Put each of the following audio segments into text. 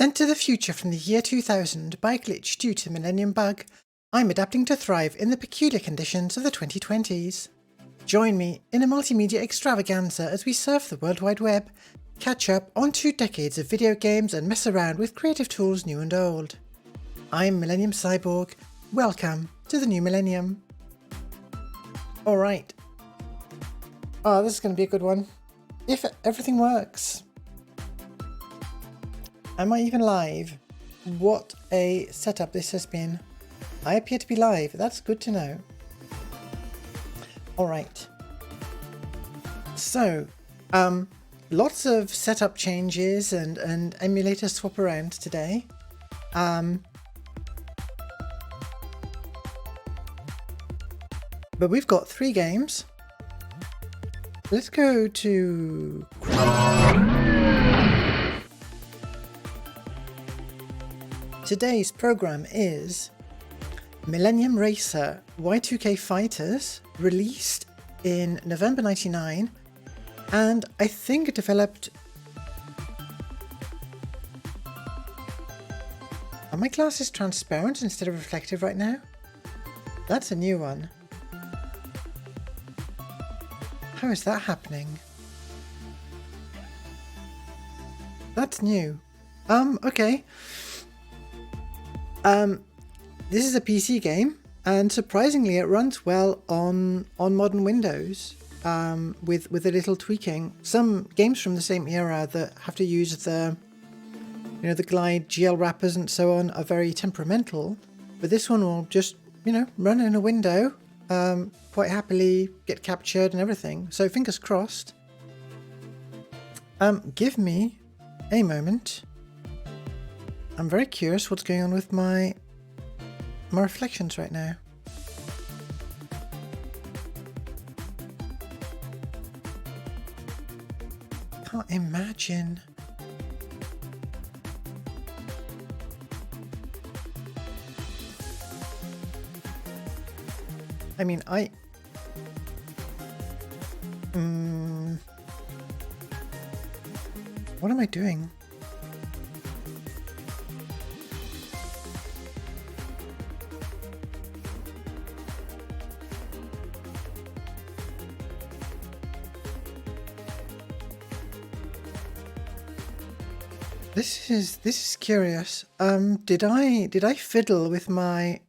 Sent to the future from the year 2000 by a glitch due to Millennium Bug, I'm adapting to thrive in the peculiar conditions of the 2020s. Join me in a multimedia extravaganza as we surf the World Wide Web, catch up on 2 decades of video games and mess around with creative tools new and old. I'm Millennium Cyborg, welcome to the new millennium. Alright. Oh, this is going to be a good one. If everything works. Am I even live? What a setup this has been. I appear to be live, that's good to know. Alright. So, lots of setup changes and emulator swap around today. But we've got 3 games. Let's go to... Today's program is Millennium Racer Y2K Fighters, released in November 99, and I think developed... Are my glasses transparent instead of reflective right now? That's a new one. How is that happening? That's new. Okay. This is a PC game, and surprisingly it runs well on modern Windows, with a little tweaking. Some games from the same era that have to use the glide GL wrappers and so on are very temperamental, but this one will just, run in a window, quite happily get captured and everything. So fingers crossed. Give me a moment. I'm very curious what's going on with my reflections right now. Can't imagine. I mean, what am I doing? This is curious. Did I fiddle with my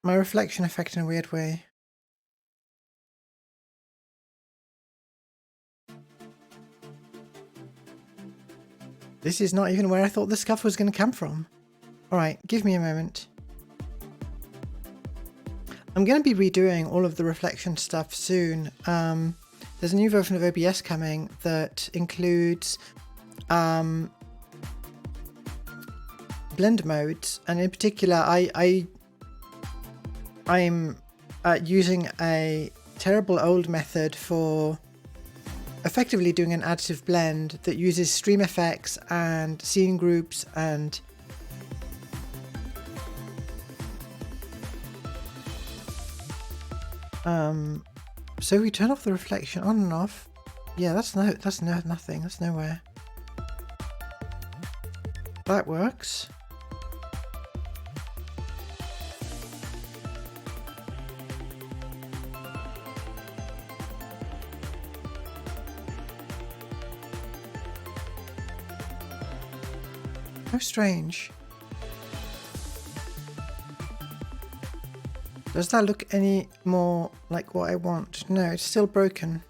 reflection effect in a weird way? This is not even where I thought the scuff was going to come from. Alright, give me a moment. I'm going to be redoing all of the reflection stuff soon. There's a new version of OBS coming that includes blend modes, and in particular I'm using a terrible old method for effectively doing an additive blend that uses stream effects and scene groups and so we turn off the reflection on and off. Yeah, that's nothing. That's nowhere. That works. How strange. Does that look any more like what I want? No, it's still broken.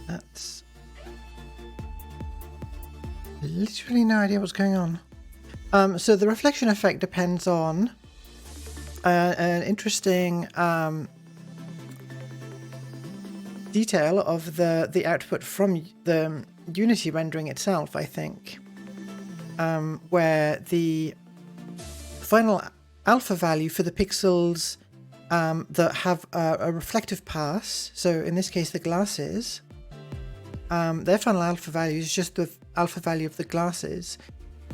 That's literally no idea what's going on. So the reflection effect depends on an interesting detail of the output from the Unity rendering itself, I think, where the final alpha value for the pixels that have a reflective pass, so in this case the glasses, their final alpha value is just the alpha value of the glasses,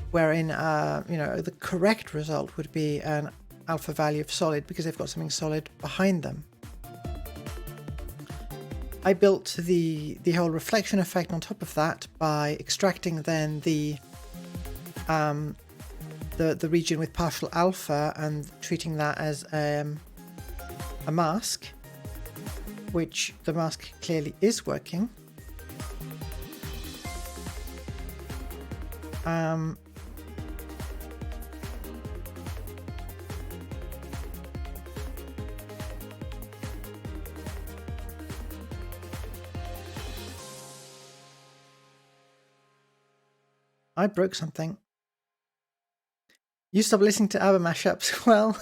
wherein the correct result would be an alpha value of solid because they've got something solid behind them. I built the whole reflection effect on top of that by extracting then the region with partial alpha and treating that as a mask, which the mask clearly is working. I broke something. You stop listening to ABBA mashups. Well,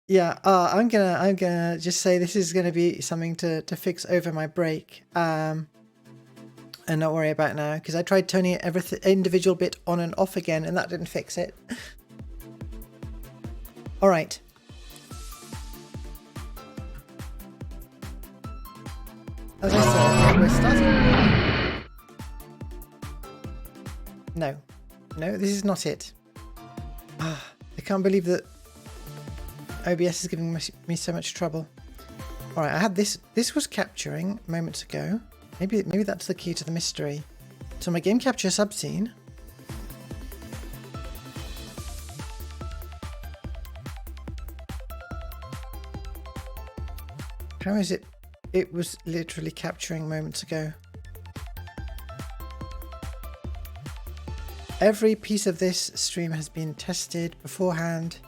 yeah. I'm gonna just say this is gonna be something to fix over my break, and not worry about now, because I tried turning every individual bit on and off again, and that didn't fix it. All right. As I said, we're starting. No, this is not it. I can't believe that OBS is giving me so much trouble. All right, I had this. This was capturing moments ago. Maybe that's the key to the mystery. So my game capture subscene. How is it? It was literally capturing moments ago. Every piece of this stream has been tested beforehand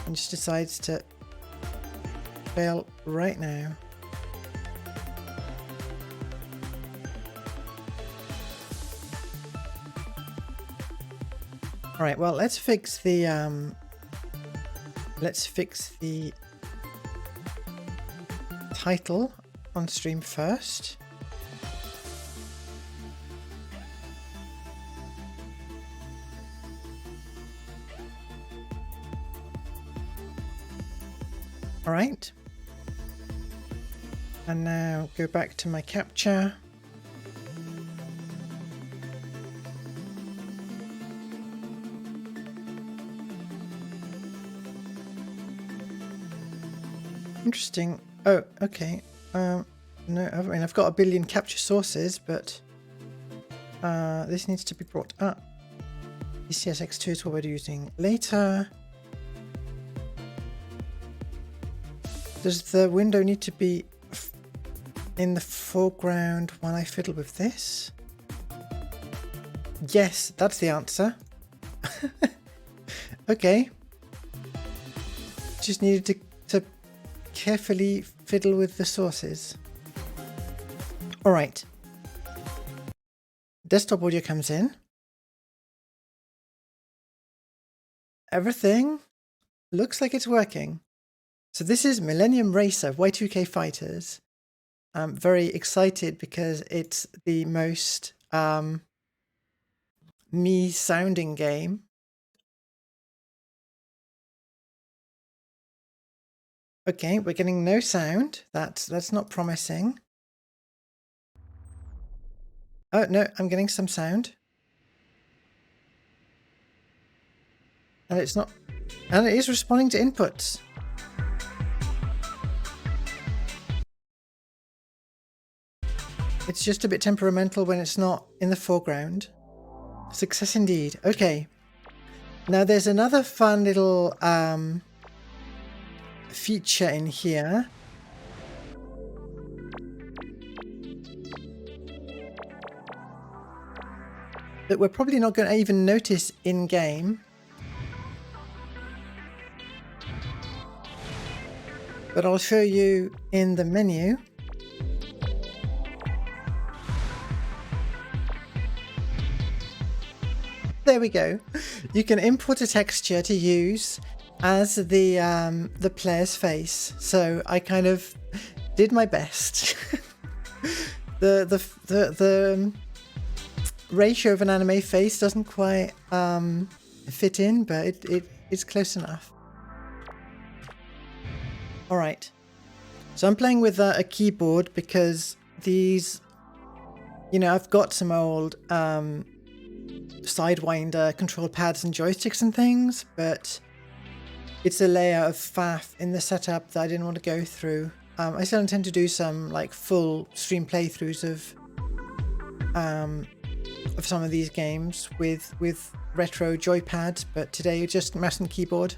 and just decides to fail right now. All right, well, let's fix the title on stream first. All right, and now go back to my capture. Interesting. Oh, okay. No, I mean, I've got a billion capture sources, but this needs to be brought up. ECSX2 is what we're using later. Does the window need to be in the foreground while I fiddle with this? Yes, that's the answer. Okay. Just needed to carefully fiddle with the sources. All right. Desktop audio comes in. Everything looks like it's working. So this is Millennium Racer Y2K Fighters. I'm very excited because it's the most me sounding game. Okay, we're getting no sound. That's not promising. Oh no, I'm getting some sound. And it's not, and it is responding to inputs. It's just a bit temperamental when it's not in the foreground. Success indeed. Okay. Now there's another fun little feature in here. That we're probably not going to even notice in game. But I'll show you in the menu. There we go. You can import a texture to use as the player's face. So I kind of did my best. the ratio of an anime face doesn't quite fit in, but it's close enough. All right. So I'm playing with a keyboard because these, you know, I've got some old Sidewinder control pads and joysticks and things, but it's a layer of faff in the setup that I didn't want to go through. I still intend to do some like full stream playthroughs of some of these games with retro joypads, but today just mouse and keyboard.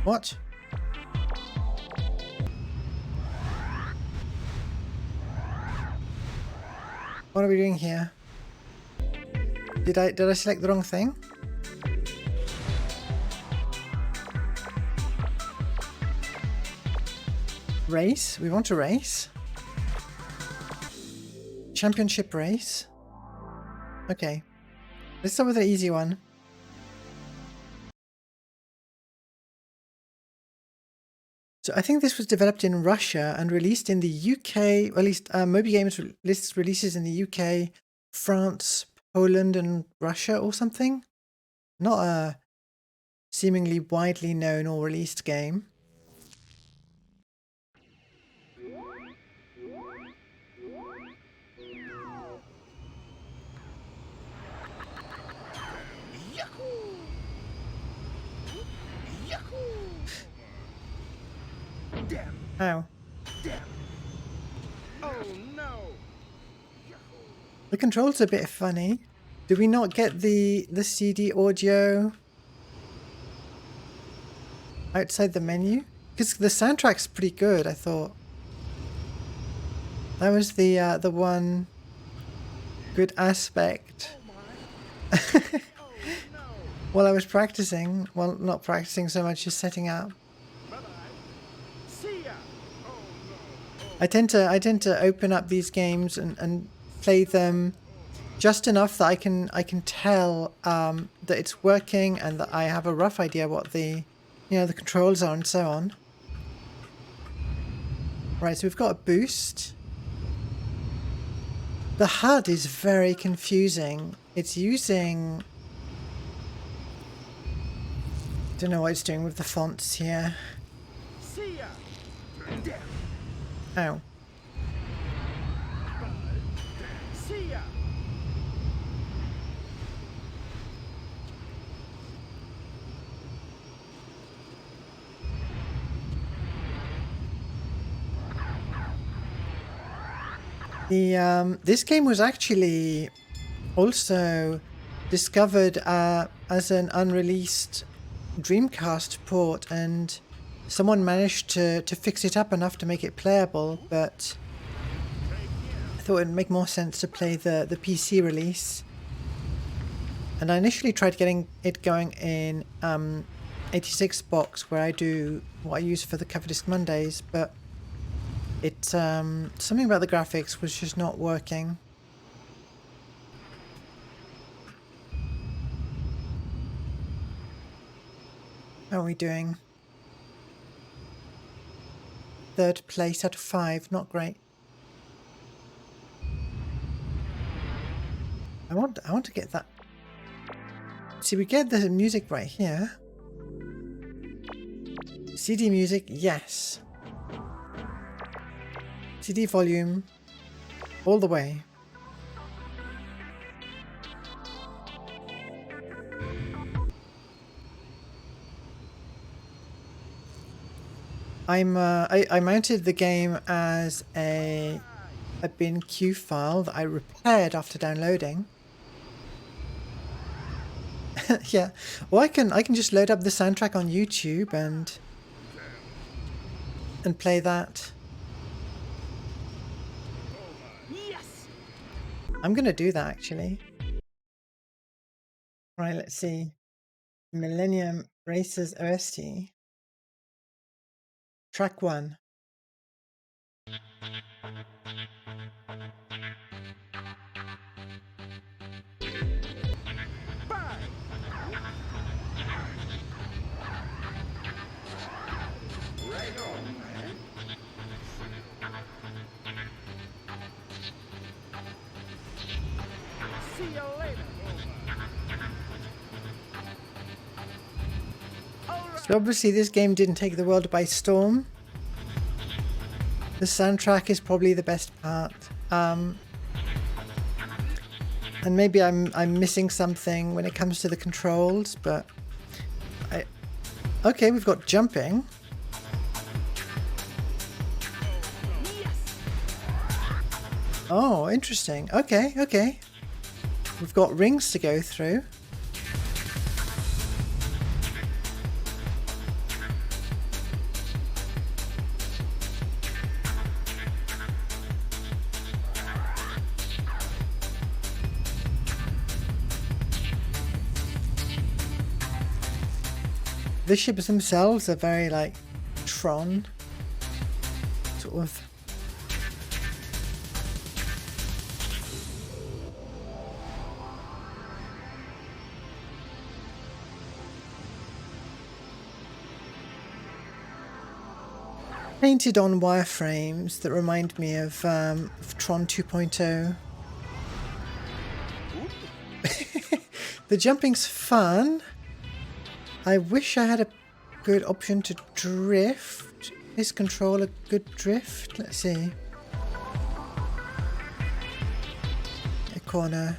What? What are we doing here? Did I select the wrong thing? Race? We want to race? Championship race? Okay. Let's start with the easy one. So I think this was developed in Russia and released in the UK, or at least Moby Games lists releases in the UK, France, Poland and Russia or something. Not a seemingly widely known or released game. Ow. Oh no! The controls are a bit funny. Did we not get the CD audio outside the menu? Because the soundtrack's pretty good, I thought. That was the one good aspect. While I was practicing, well, not practicing so much, just setting up. I tend to open up these games and play them just enough that I can tell that it's working and that I have a rough idea what the the controls are and so on. Right, so we've got a boost. The HUD is very confusing. It's using, don't know what it's doing with the fonts here. Ow. This game was actually also discovered as an unreleased Dreamcast port, and someone managed to fix it up enough to make it playable, but I thought it'd make more sense to play the PC release. And I initially tried getting it going in 86 box, where I do what I use for the Cover Disc Mondays, but it something about the graphics was just not working. How are we doing? 3rd place out of 5, not great. I want to get that. See, we get the music right here. CD music, yes. CD volume, all the way. I mounted the game as a bin.q file that I repaired after downloading. Yeah, well I can just load up the soundtrack on YouTube and play that. Yes. I'm gonna do that actually. Right, let's see. Millennium Racers OST. Track 1. See you later. So obviously this game didn't take the world by storm. The soundtrack is probably the best part. And maybe I'm missing something when it comes to the controls, but okay, we've got jumping. Oh, interesting. Okay, okay. We've got rings to go through. The ships themselves are very like Tron, sort of. Painted on wireframes that remind me of Tron 2.0. The jumping's fun. I wish I had a good option to drift. Is control a good drift? Let's see. A corner.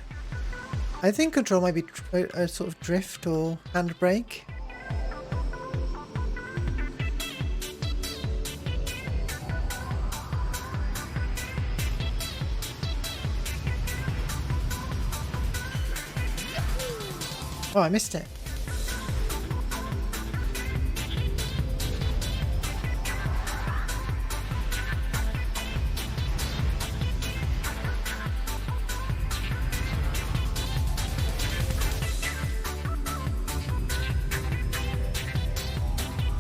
I think control might be a sort of drift or handbrake. Oh, I missed it.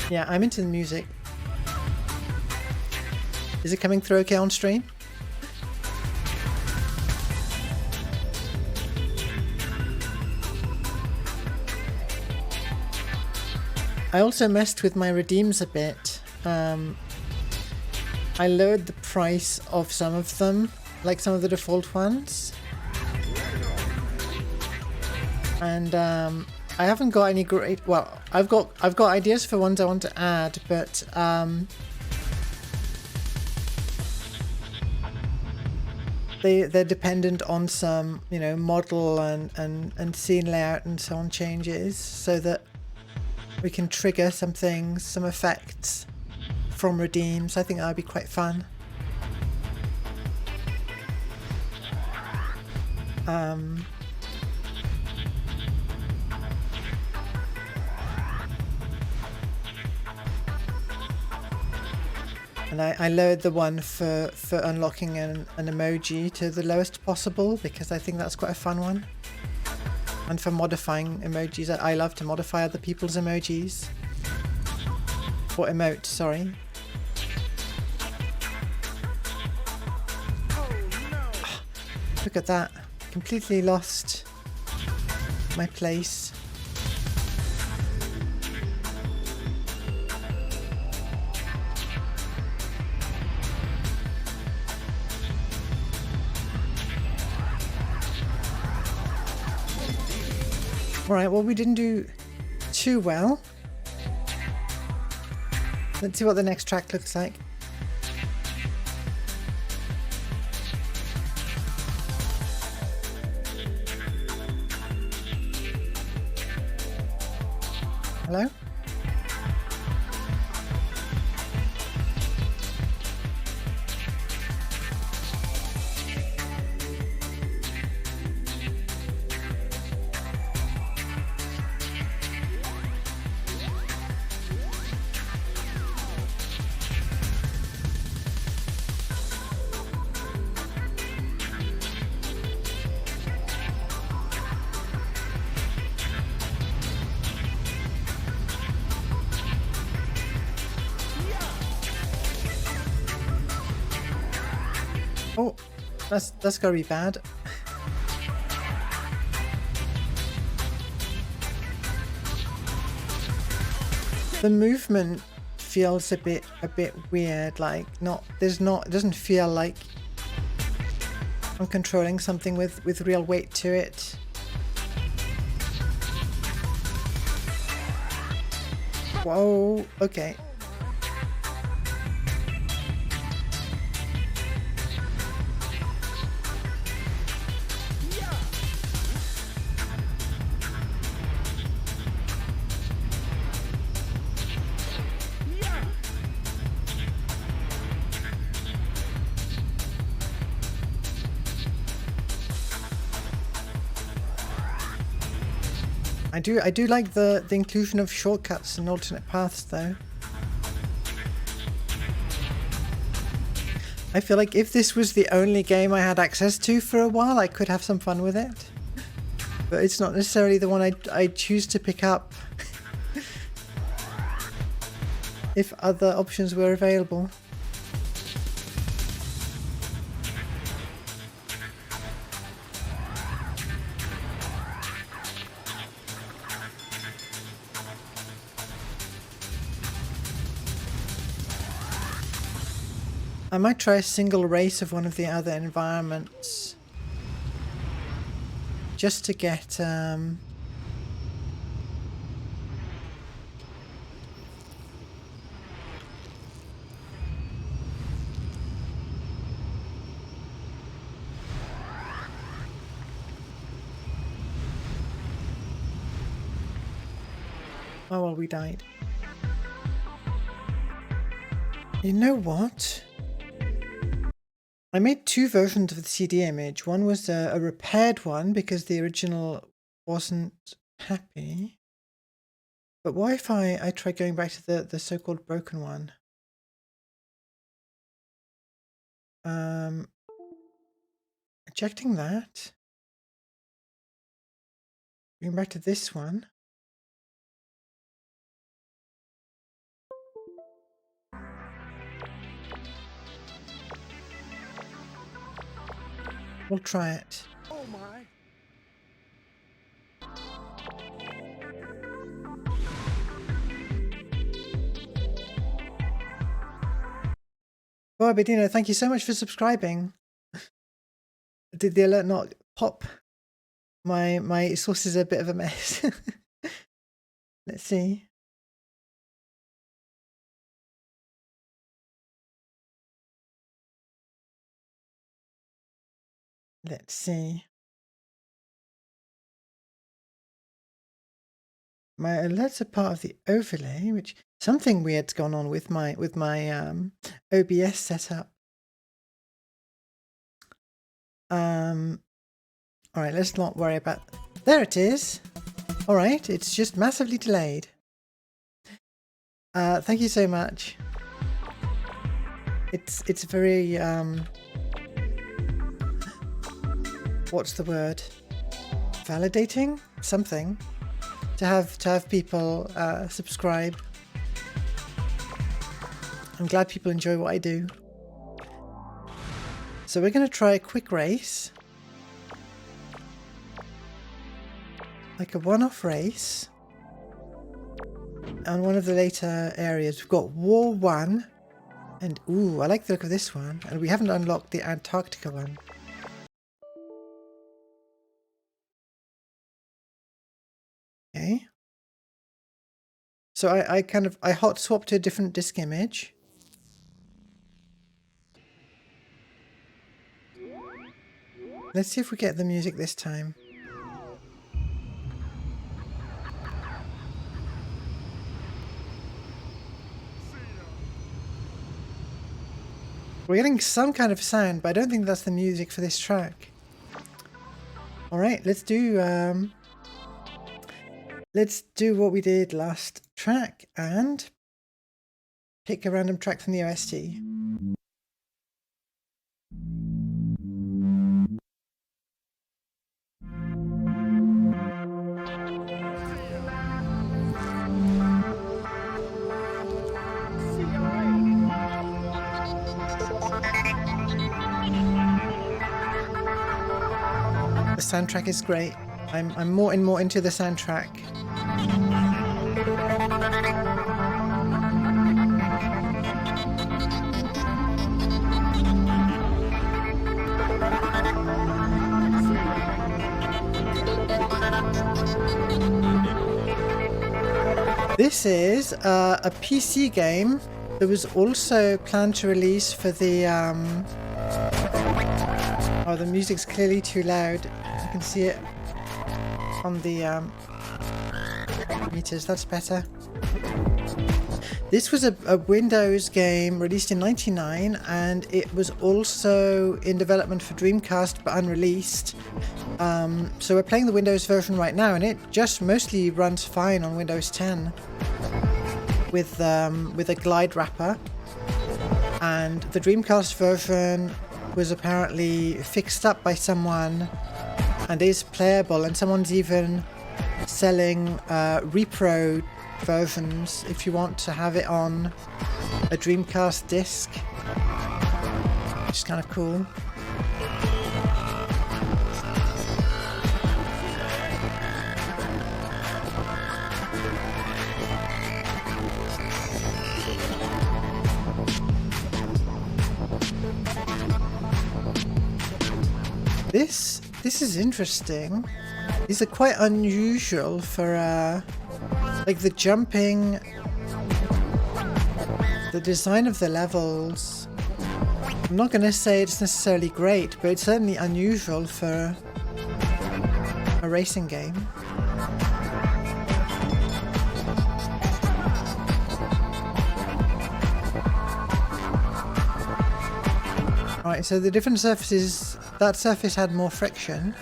Yeah, I'm into the music. Is it coming through okay on stream? I also messed with my redeems a bit. I lowered the price of some of them, like some of the default ones. And I haven't got any great. Well, I've got ideas for ones I want to add, but they're dependent on some, you know, model and scene layout and so on changes, so that we can trigger some things, some effects from redeems. I think that would be quite fun. And I lowered the one for unlocking an emoji to the lowest possible, because I think that's quite a fun one. And for modifying emojis, I love to modify other people's emojis. Or emote, sorry. Oh no! Look at that. Completely lost my place. Alright, well, we didn't do too well. Let's see what the next track looks like. Hello? Oh, that's gotta be bad. The movement feels a bit weird, like it doesn't feel like I'm controlling something with real weight to it. Whoa, okay. I do like the inclusion of shortcuts and alternate paths though. I feel like if this was the only game I had access to for a while, I could have some fun with it. But it's not necessarily the one I choose to pick up if other options were available. I might try a single race of one of the other environments just to get oh well, we died. You know what? I made two versions of the CD image. One was a repaired one because the original wasn't happy. But what if I try going back to the so-called broken one? Ejecting that. Going back to this one. We'll try it. Oh my. Well, Bedino, thank you so much for subscribing. Did the alert not pop? My source is a bit of a mess. Let's see. Let's see. My alerts are part of the overlay, which something weird's gone on with my OBS setup. All right, let's not worry about. There it is. All right, it's just massively delayed. Thank you so much. It's very what's the word? Validating? Something. To have people subscribe. I'm glad people enjoy what I do. So we're going to try a quick race. Like a one-off race. On one of the later areas, we've got War 1. And ooh, I like the look of this one. And we haven't unlocked the Antarctica one. Okay. So I hot swapped to a different disk image. Let's see if we get the music this time. We're getting some kind of sound, but I don't think that's the music for this track. Alright, let's do what we did last track and pick a random track from the OST. The soundtrack is great. I'm more and more into the soundtrack. This is a PC game that was also planned to release for the oh, the music's clearly too loud. I can see it on the meters. That's better. This was a Windows game released in '99, and it was also in development for Dreamcast but unreleased. So we're playing the Windows version right now, and it just mostly runs fine on Windows 10 with a glide wrapper. And the Dreamcast version was apparently fixed up by someone and is playable, and someone's even selling repro versions if you want to have it on a Dreamcast disc, which is kind of cool. This is interesting. These are quite unusual for like the jumping, the design of the levels. I'm not going to say it's necessarily great, but it's certainly unusual for a racing game. Right, so the different surfaces, that surface had more friction.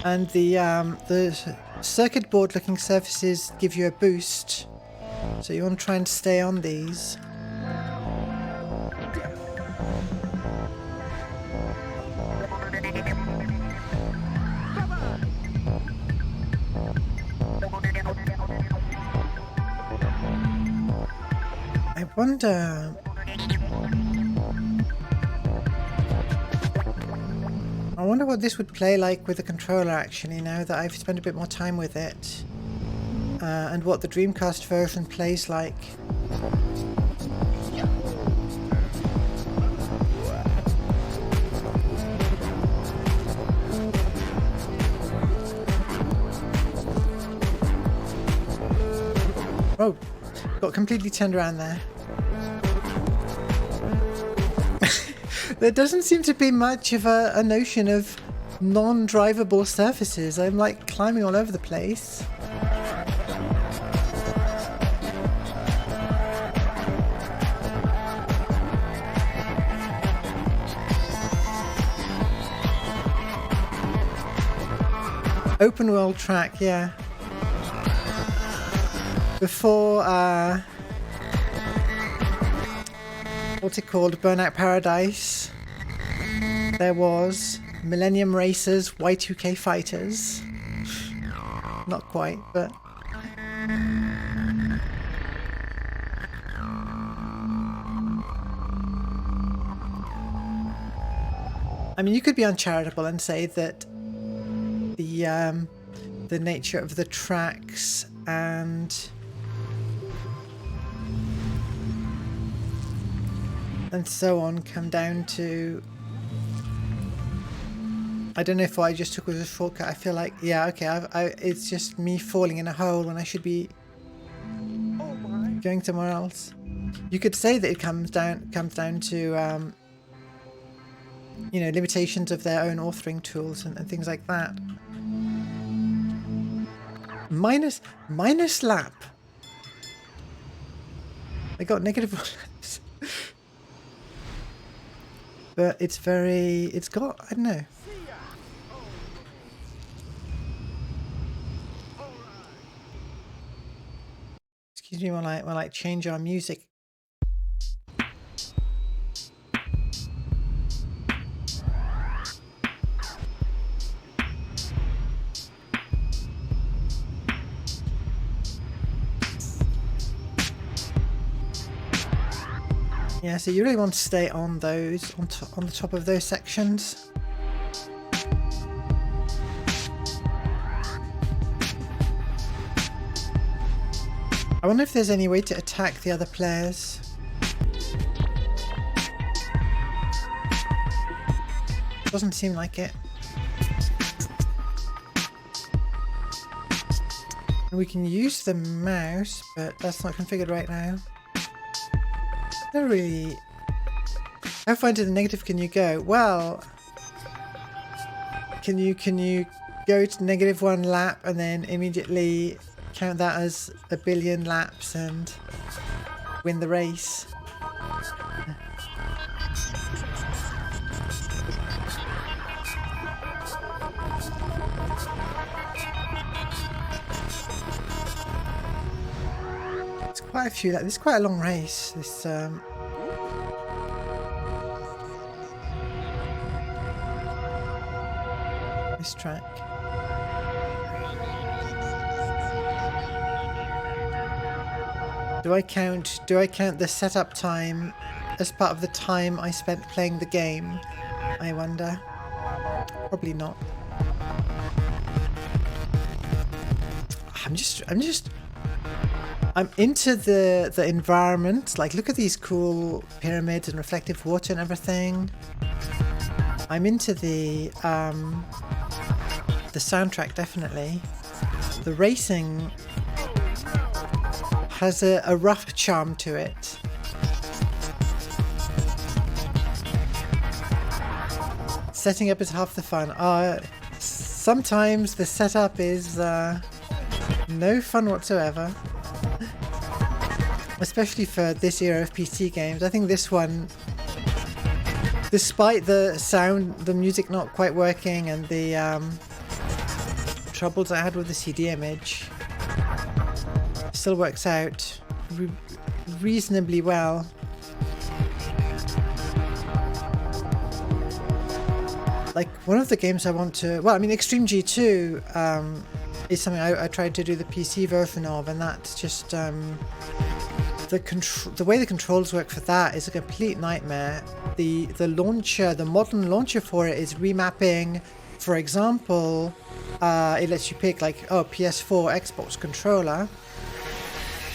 And the circuit board looking surfaces give you a boost, so you want to try and stay on these. I wonder what this would play like with the controller, actually, now that I've spent a bit more time with it. And what the Dreamcast version plays like. Oh, got completely turned around there. There doesn't seem to be much of a notion of non-drivable surfaces. I'm like climbing all over the place. Open world track, yeah. Before, what's it called? Burnout Paradise. There was Millennium Racers, Y2K Fighters. Not quite, but... I mean, you could be uncharitable and say that the nature of the tracks and so on come down to, I don't know if what I just took was a shortcut. I feel like, yeah, okay, it's just me falling in a hole when I should be going somewhere else. You could say that it comes down to you know, limitations of their own authoring tools and things like that. Minus lap. I got negative laps. But it's got, I don't know. Excuse me while I change our music. Yeah, so you really want to stay on those, on the top of those sections. I wonder if there's any way to attack the other players. Doesn't seem like it. And we can use the mouse, but that's not configured right now. Not really How far into the negative can you go? Well, can you go to -1 lap and then immediately count that as a billion laps and win the race? It's quite a few. This is quite a long race. This track. Do I count the setup time as part of the time I spent playing the game? I wonder. Probably not. I'm into the environment. Like, look at these cool pyramids and reflective water and everything. I'm into the soundtrack, definitely. The racing has a rough charm to it. Setting up is half the fun. Sometimes the setup is no fun whatsoever. Especially for this era of PC games. I think this one, despite the sound, the music not quite working and the troubles I had with the CD image, still works out reasonably well. Like, one of the games I want to... Well, I mean, Extreme G2 is something I tried to do the PC version of, and that's just... the way the controls work for that is a complete nightmare. The launcher, the modern launcher for it is remapping. For example, it lets you pick like, PS4, Xbox controller,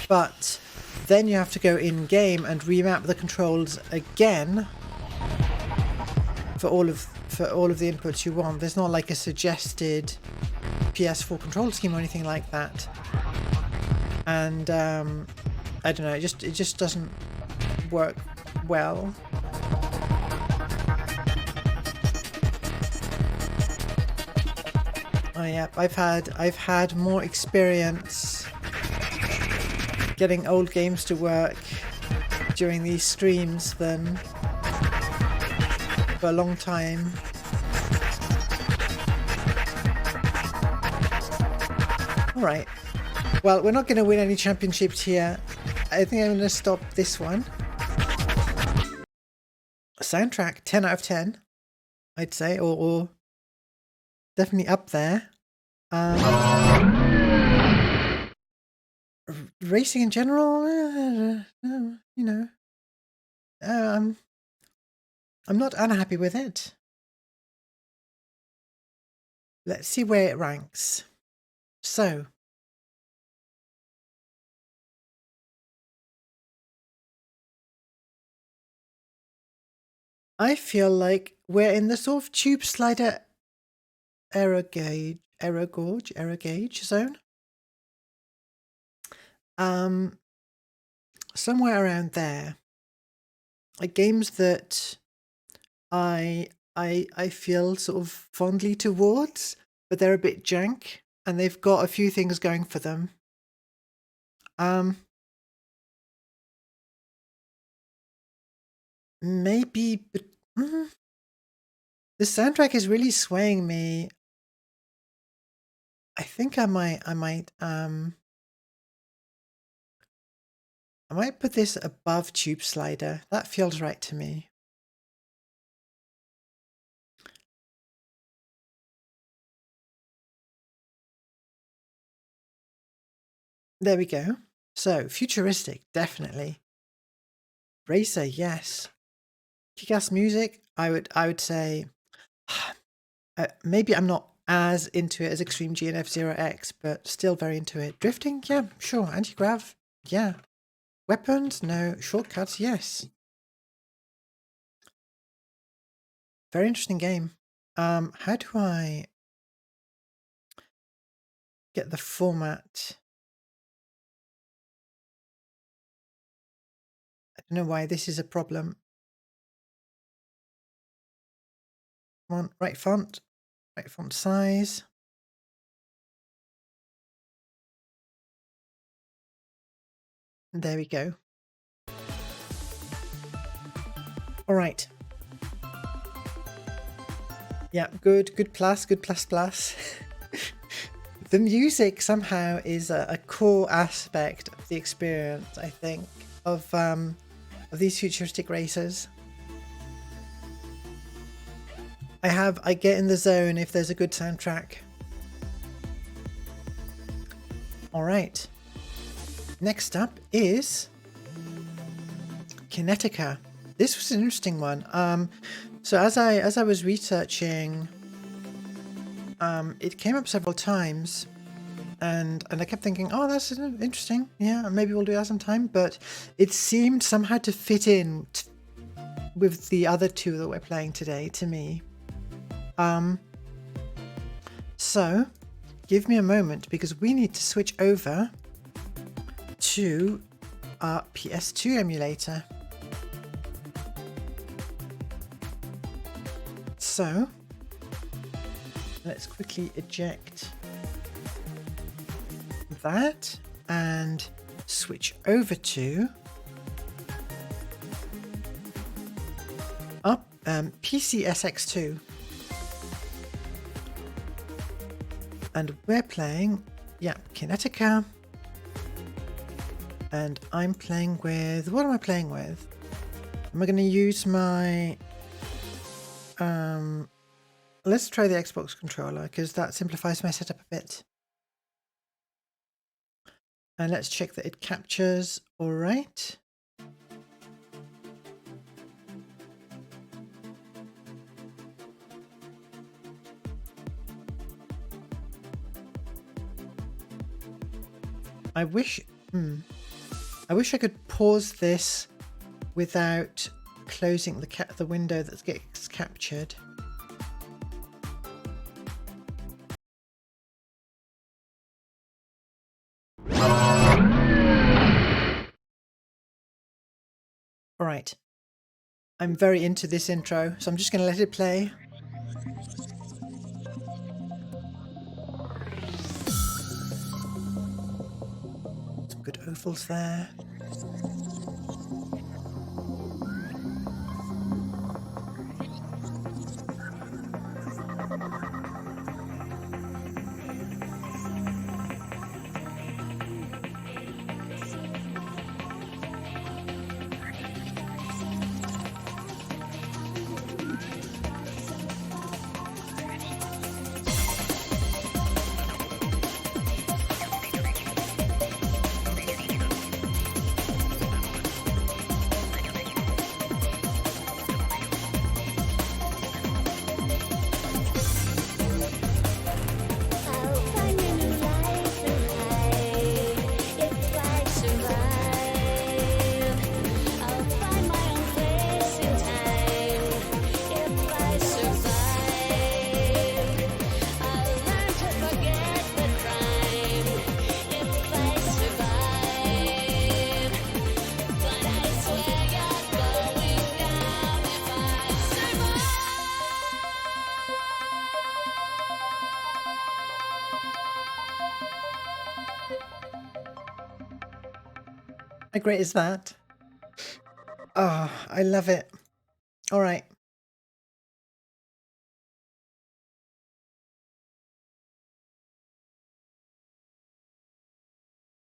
but then you have to go in game and remap the controls again for all of the inputs you want. There's not like a suggested PS4 control scheme or anything like that, and I don't know, it just doesn't work well. Oh yeah, I've had more experience getting old games to work during these streams than for a long time. Alright. Well, we're not going to win any championships here. I think I'm going to stop this one. Soundtrack, 10 out of 10, I'd say, or definitely up there. Racing in general, you know, I'm not unhappy with it. Let's see where it ranks. So, I feel like we're in the sort of tube slider error gauge zone. Somewhere around there. Like games that I feel sort of fondly towards, but they're a bit jank and they've got a few things going for them. Maybe, but the soundtrack is really swaying me. I think I might put this above Tube Slider. That feels right to me. There we go. So, Futuristic, definitely. Racer, yes. Kick-ass music, I would say maybe I'm not as into it as Extreme G and F-Zero X, but still very into it. Drifting, yeah, sure. Anti-grav, yeah. Weapons, no. Shortcuts, yes. Very interesting game. How do I get the format? I don't know why this is a problem. Come on, right font size. There we go. All right. Yeah, good plus. The music somehow is a core aspect of the experience, I think, of these futuristic races. I get in the zone if there's a good soundtrack. All right. Next up is Kinetica. This was an interesting one. So as I was researching, it came up several times, and I kept thinking, oh, that's interesting. Yeah, maybe we'll do that sometime. But it seemed somehow to fit in with the other two that we're playing today to me. So give me a moment because we need to switch over to our PS2 emulator. So let's quickly eject that and switch over to PC SX2. And we're playing, Kinetica. And I'm playing with, what am I playing with? Am I going to use my, let's try the Xbox controller because that simplifies my setup a bit. And let's check that it captures all right. I wish I could pause this without closing the window that gets captured. All right. I'm very into this intro, so I'm just going to let it play. Some good ovals there. How great is that? Oh, I love it. All right.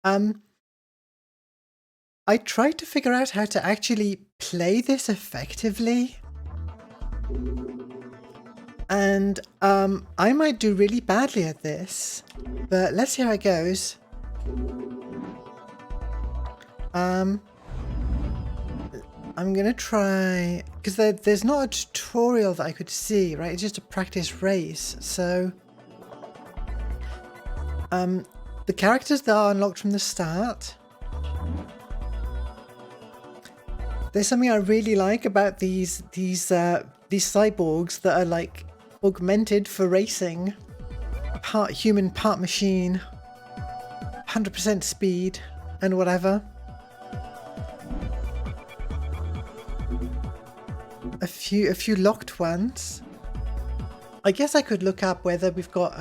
I tried to figure out how to actually play this effectively. And I might do really badly at this, but let's see how it goes. I'm gonna try, because there's not a tutorial that I could see, right? It's just a practice race. So the characters that are unlocked from the start, there's something I really like about these cyborgs that are like augmented for racing. Part human, part machine, 100% speed and whatever. A few locked ones. I guess I could look up whether we've got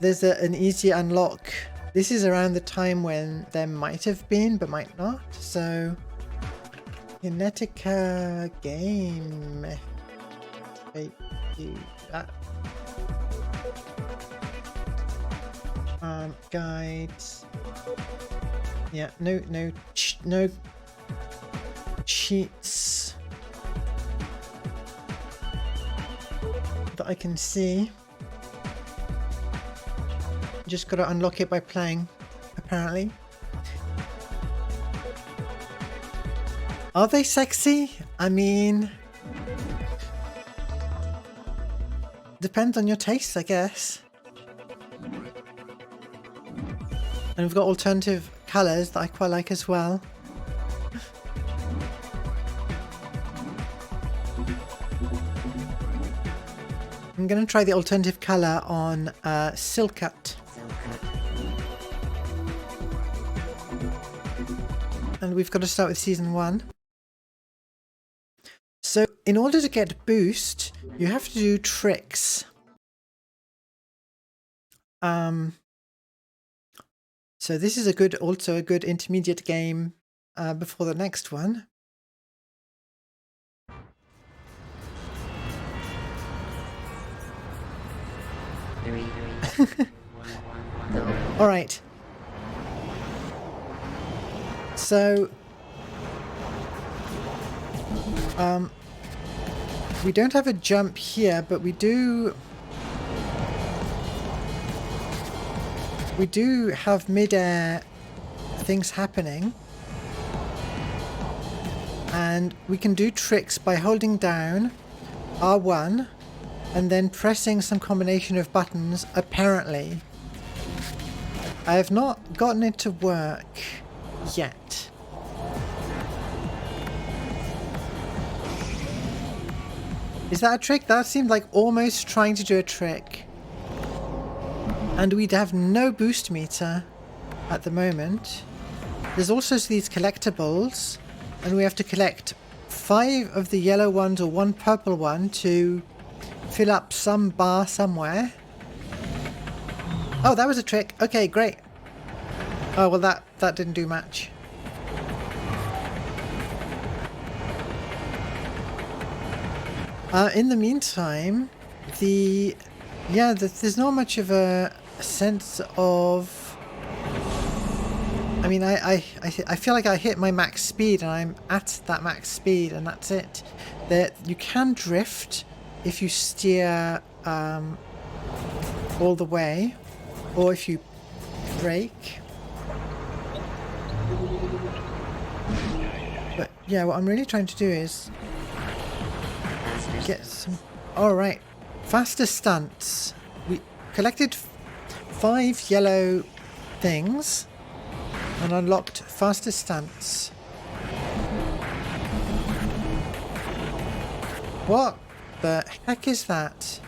there's an easy unlock. This is around the time when there might have been, but might not. So, Kinetica game. Wait, do that. Guides. Yeah, no cheats that I can see. Just gotta unlock it by playing, apparently. Are they sexy? I mean, depends on your taste, I guess. And we've got alternative colours that I quite like as well. I'm going to try the alternative colour on Silcut. And we've got to start with Season 1. So, in order to get boost, you have to do tricks. So this is also a good intermediate game before the next one. All right. So, we don't have a jump here, but we do have mid-air things happening. And we can do tricks by holding down R1 and then pressing some combination of buttons, apparently. I have not gotten it to work yet. Is that a trick? That seemed like almost trying to do a trick. And we'd have no boost meter at the moment. There's also these collectibles, and we have to collect 5 of the yellow ones or 1 purple one to fill up some bar somewhere. Oh, that was a trick. Okay, great. Oh, well, that didn't do much. In the meantime, there's not much of a sense of... I mean, I feel like I hit my max speed and I'm at that max speed and that's it. You can drift if you steer all the way, or if you brake. But yeah, what I'm really trying to do is get some... Alright, faster stunts. We collected 5 yellow things and unlocked faster stunts. What the heck is that?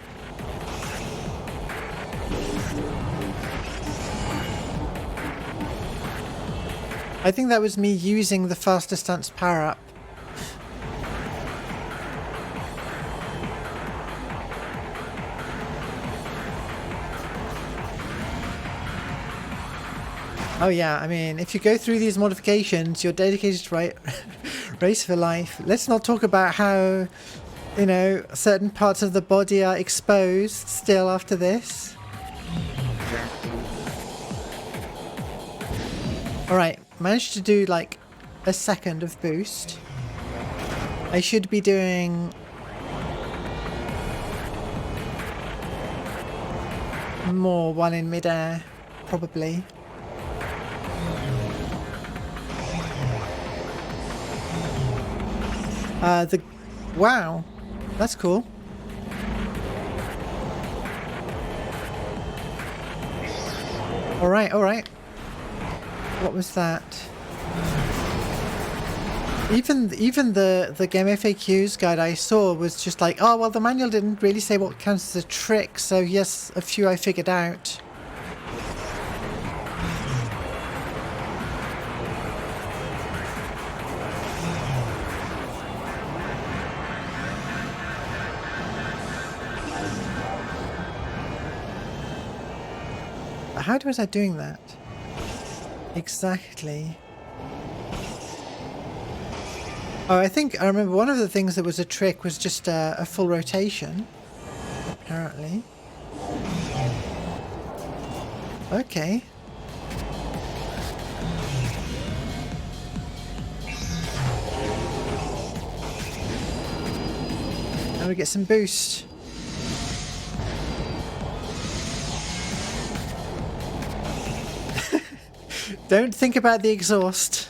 I think that was me using the faster stunts power up. Oh yeah, I mean, if you go through these modifications, you're dedicated to race for life. Let's not talk about how, you know, certain parts of the body are exposed still after this. Alright, managed to do like a second of boost. I should be doing more while in midair, probably. Wow, that's cool. Alright, alright. What was that? Even the game FAQs guide I saw was just like, oh well, the manual didn't really say what counts as a trick, so yes, a few I figured out. But how was I doing that? Exactly. Oh, I think I remember one of the things that was a trick was just a full rotation. Apparently. Okay. Now we get some boost. Don't think about the exhaust.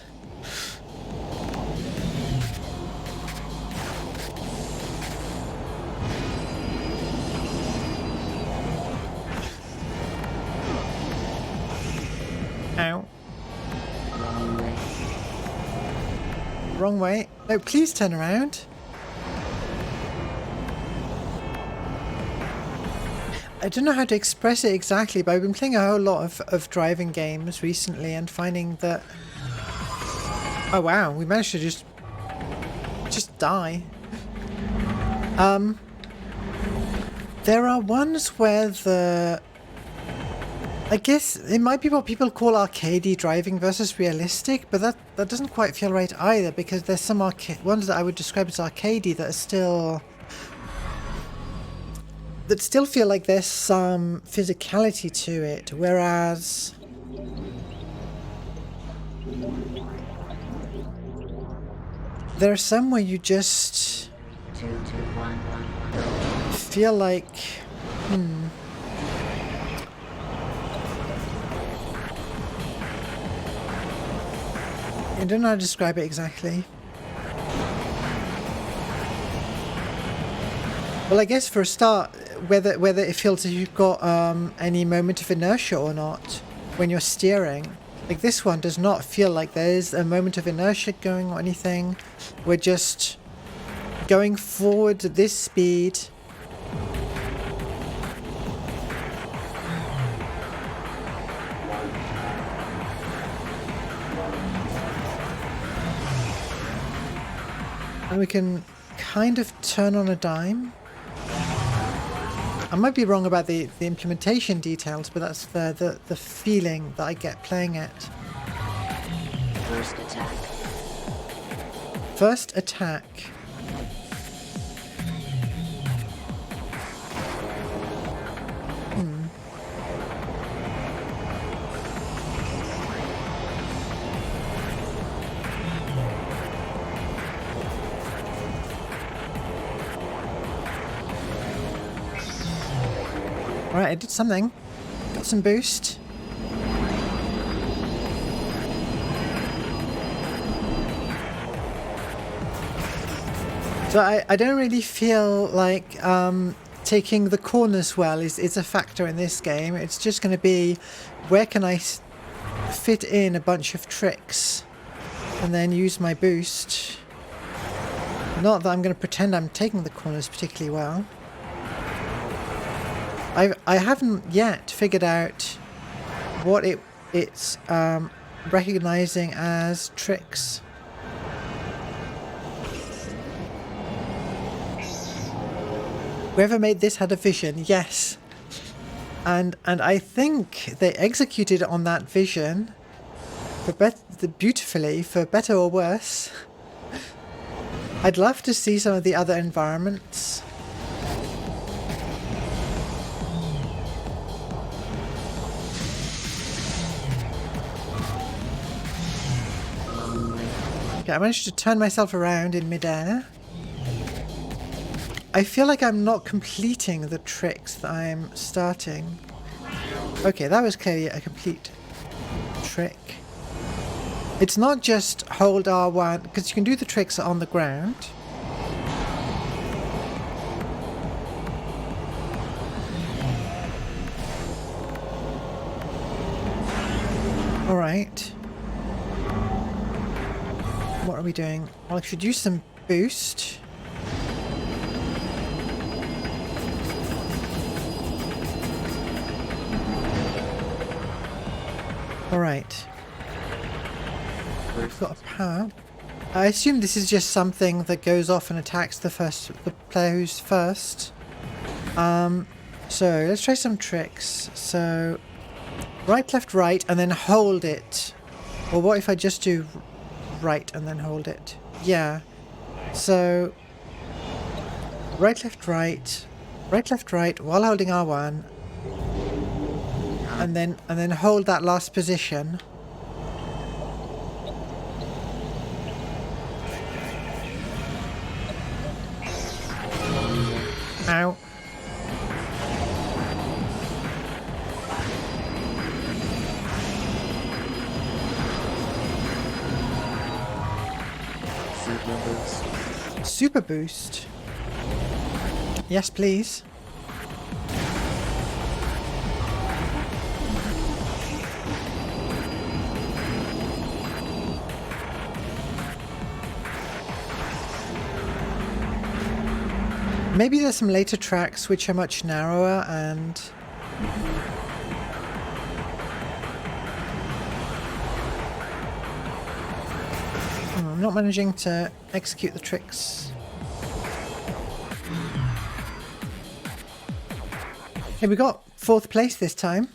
Ow. Wrong way. No, please turn around. I don't know how to express it exactly, but I've been playing a whole lot of driving games recently and finding that... Oh wow, we managed to just die. There are ones where the... I guess it might be what people call arcadey driving versus realistic, but that doesn't quite feel right either, because there's some ones that I would describe as arcadey that are still... that still feel like there's some physicality to it, whereas there are some where you just feel like, I don't know how to describe it exactly. Well, I guess for a start, whether it feels as you've got any moment of inertia or not when you're steering. Like this one does not feel like there's a moment of inertia going or anything. We're just going forward at this speed. And we can kind of turn on a dime. I might be wrong about the implementation details, but that's the feeling that I get playing it. First attack. First attack. Alright, I did something. Got some boost. So I don't really feel like taking the corners well is a factor in this game. It's just going to be where can I fit in a bunch of tricks and then use my boost. Not that I'm going to pretend I'm taking the corners particularly well. I haven't yet figured out what it's recognizing as tricks. Whoever made this had a vision, yes. And I think they executed on that vision beautifully, for better or worse. I'd love to see some of the other environments. Okay, I managed to turn myself around in midair. I feel like I'm not completing the tricks that I'm starting. Okay, that was clearly a complete trick. It's not just hold R1, because you can do the tricks on the ground. Alright. What are we doing? Well, I should use some boost. Alright. We've got a power. I assume this is just something that goes off and attacks the player who's first. So let's try some tricks. So Right, left, right, and then hold it. Or what if I just do right and then hold it? Yeah. So right, left, right, while holding R1, and then hold that last position. Ow. Super boost. Yes, please. Maybe there's some later tracks which are much narrower and... I'm not managing to execute the tricks. Okay, we got 4th place this time.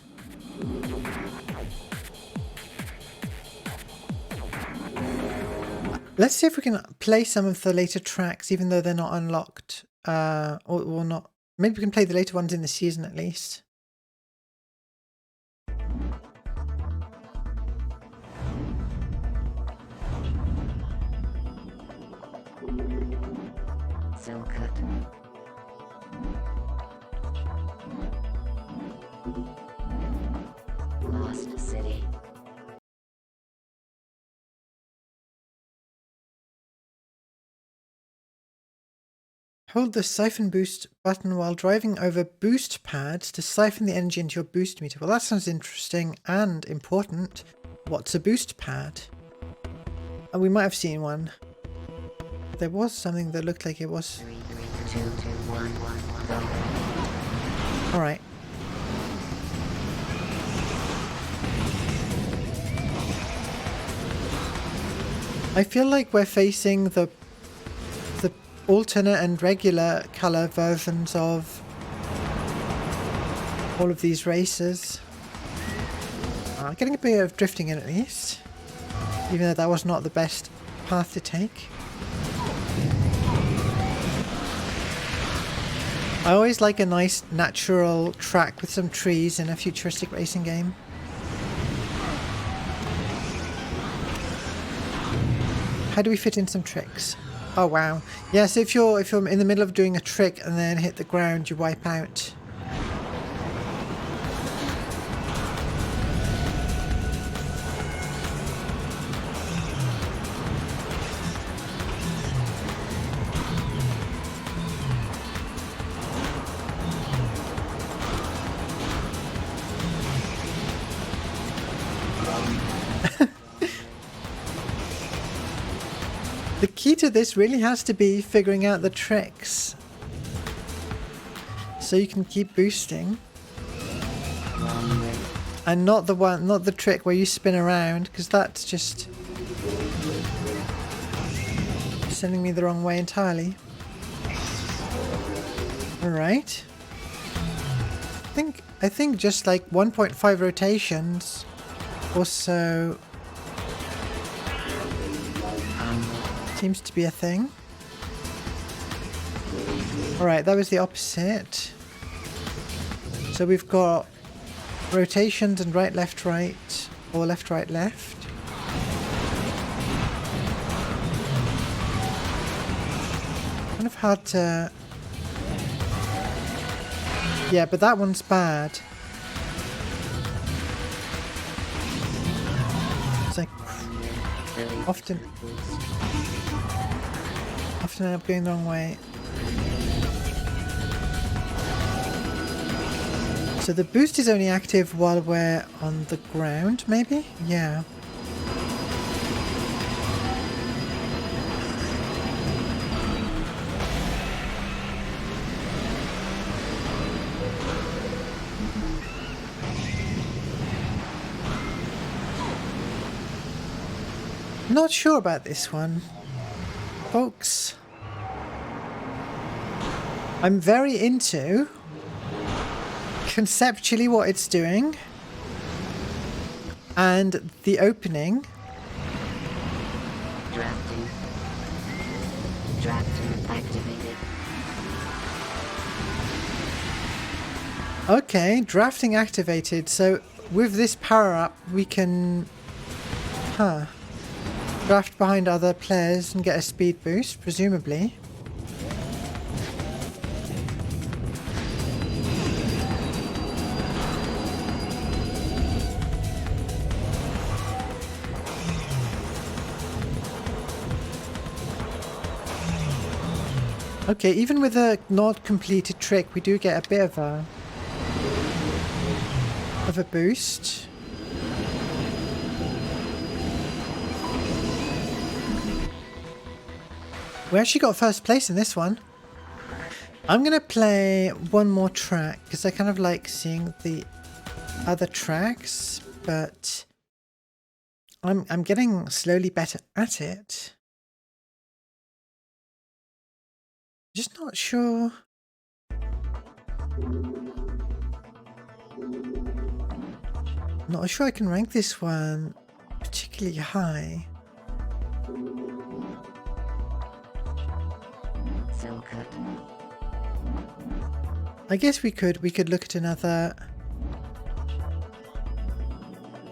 Let's see if we can play some of the later tracks, even though they're not unlocked. Or not. Maybe we can play the later ones in the season at least. So good. Lost City. Hold the siphon boost button while driving over boost pads to siphon the energy into your boost meter. Well, that sounds interesting and important. What's a boost pad? Oh, we might have seen one. There was something that looked like it was... 3, 2, 1, go. Alright. I feel like we're facing the alternate and regular colour versions of all of these races. Getting a bit of drifting in at least, even though that was not the best path to take. I always like a nice natural track with some trees in a futuristic racing game. How do we fit in some tricks? Oh wow. Yeah, so if you're in the middle of doing a trick and then hit the ground, you wipe out. The key to this really has to be figuring out the tricks, so you can keep boosting, and not the trick where you spin around, because that's just sending me the wrong way entirely. All right. I think just like 1.5 rotations or so seems to be a thing. Alright, that was the opposite. So we've got rotations and right, left, right, or left, right, left. Kind of hard to... Yeah, but that one's bad. It's like... Often end up going the wrong way. So the boost is only active while we're on the ground, maybe? Yeah. Not sure about this one, folks. I'm very into conceptually what it's doing. And the opening. Drafting. Drafter activated. Okay, drafting activated. So with this power up, we can draft behind other players and get a speed boost, presumably. Okay, even with a not completed trick, we do get a bit of a boost. We actually got first place in this one. I'm gonna play one more track because I kind of like seeing the other tracks, but I'm getting slowly better at it. Just not sure. Not sure I can rank this one particularly high. Cell cut. I guess we could look at another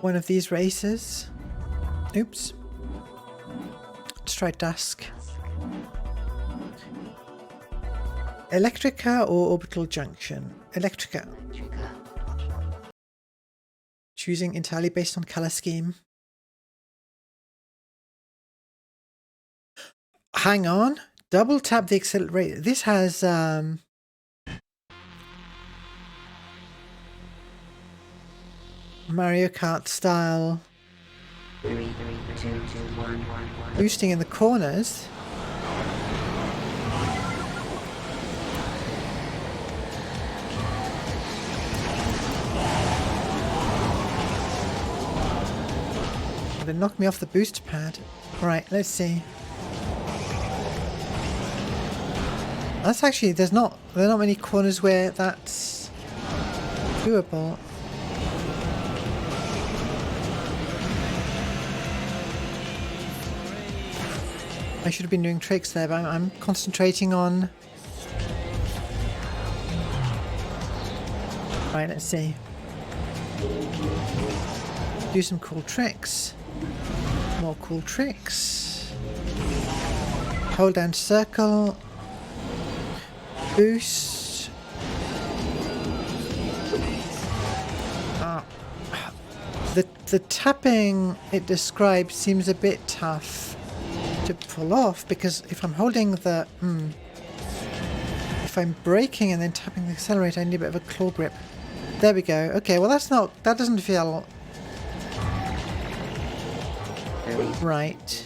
one of these races. Oops. Let's try Dusk. Electrica or Orbital Junction? Electrica. Electrica. Choosing entirely based on color scheme. Hang on. Double tap the accelerator. This has Mario Kart style 3, 2, 1. boosting in the corners. They knocked me off the booster pad. Alright, let's see. That's actually, there are not many corners where that's doable. I should have been doing tricks there, but I'm concentrating on... Right, let's see. Do some cool tricks. More cool tricks. Hold down circle. Boost. The tapping it describes seems a bit tough to pull off, because if I'm holding the if I'm braking and then tapping the accelerator, I need a bit of a claw grip. There we go. Okay, well that doesn't feel right.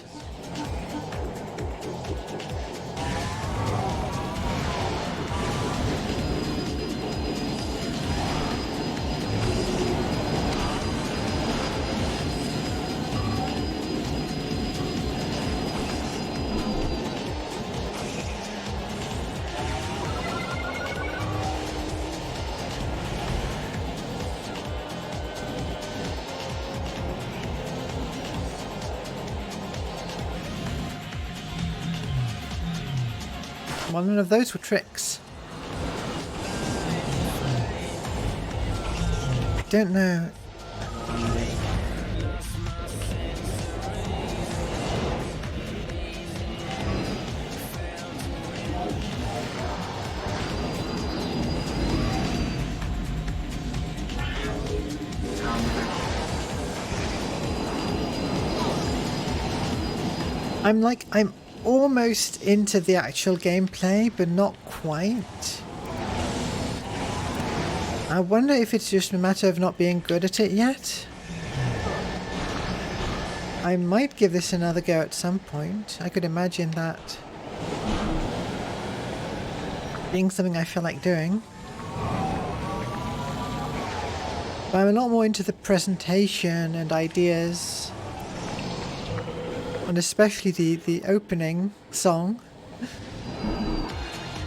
Well, none of those were tricks. I don't know. I'm almost into the actual gameplay, but not quite. I wonder if it's just a matter of not being good at it yet. I might give this another go at some point. I could imagine that being something I feel like doing. But I'm a lot more into the presentation and ideas. And especially the opening song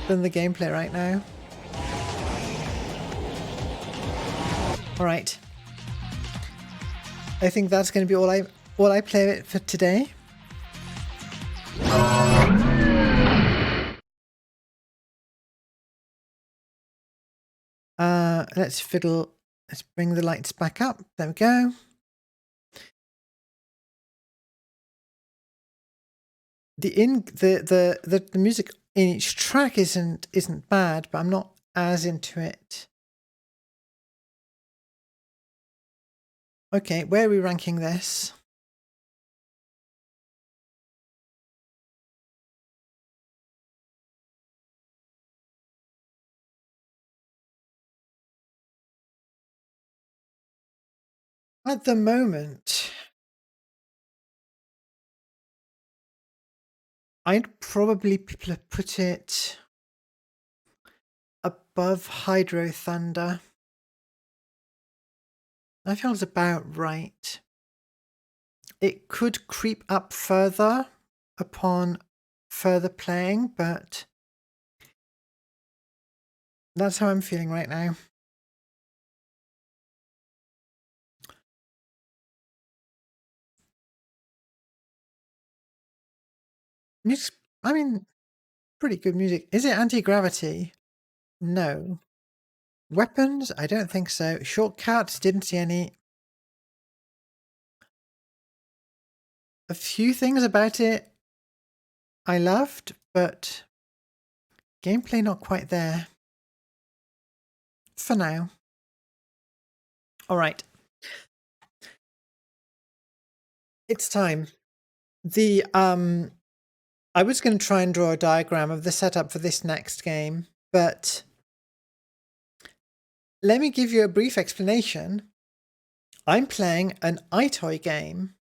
than the gameplay right now. Alright. I think that's going to be all I play it for today. Let's bring the lights back up. There we go. The music in each track isn't bad, but I'm not as into it. Okay, where are we ranking this? At the moment, I'd probably put it above Hydro Thunder. That feels about right. It could creep up further upon further playing, but that's how I'm feeling right now. Music, I mean, pretty good music. Is it anti-gravity? No. Weapons? I don't think so. Shortcuts? Didn't see any. A few things about it I loved, but gameplay not quite there. For now. Alright. It's time. I was going to try and draw a diagram of the setup for this next game, but let me give you a brief explanation. I'm playing an iToy game,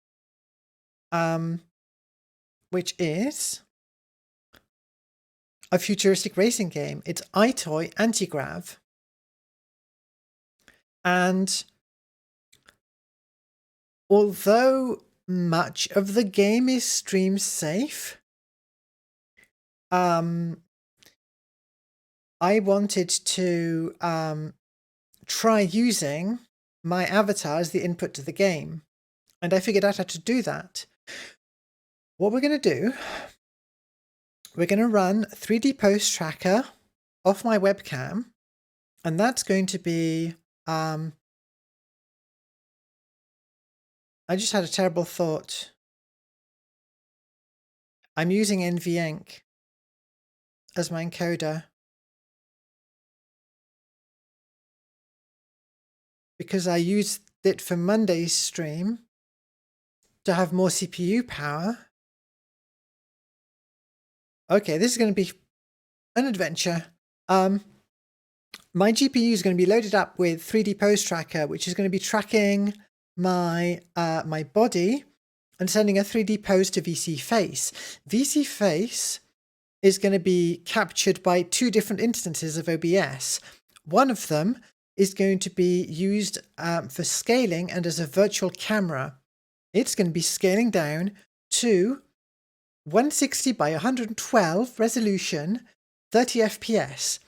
which is a futuristic racing game. It's iToy Antigrav. And although much of the game is stream safe, I wanted to try using my avatar as the input to the game, and I figured out how to do that. What we're going to do, we're going to run 3D Post Tracker off my webcam, and that's going to be I just had a terrible thought. I'm using NVEnc as my encoder because I used it for Monday's stream to have more CPU power. Okay, this is going to be an adventure. My GPU is going to be loaded up with 3D Pose Tracker, which is going to be tracking my my body and sending a 3D pose to VC Face. VC Face is going to be captured by two different instances of OBS. One of them is going to be used for scaling and as a virtual camera. It's going to be scaling down to 160 by 112 resolution, 30 FPS,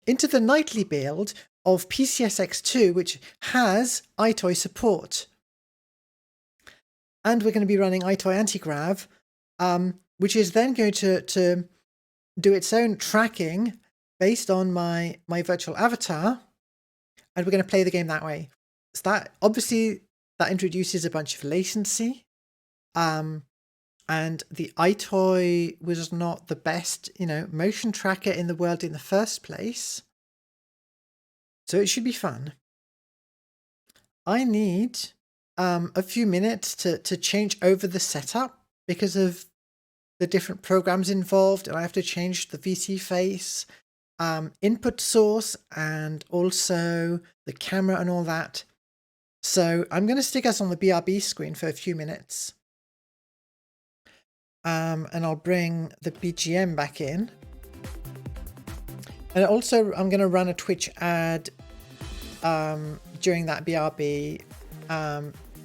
into the nightly build of PCSX2, which has iToy support. And we're going to be running iToy Antigrav, which is then going to do its own tracking based on my virtual avatar, and we're going to play the game that way. So that obviously that introduces a bunch of latency, and the iToy was not the best, motion tracker in the world in the first place. So it should be fun. I need a few minutes to change over the setup because of the different programs involved, and I have to change the VC Face input source and also the camera and all that. So I'm going to stick us on the BRB screen for a few minutes. And I'll bring the BGM back in. And also I'm going to run a Twitch ad during that BRB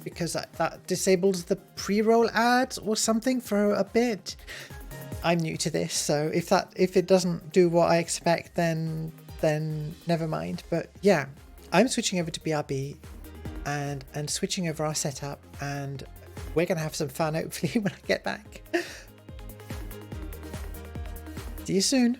because that disables the pre-roll ads or something for a bit. I'm new to this, so if it doesn't do what I expect, then never mind. But yeah, I'm switching over to BRB and switching over our setup, and we're going to have some fun hopefully when I get back. See you soon.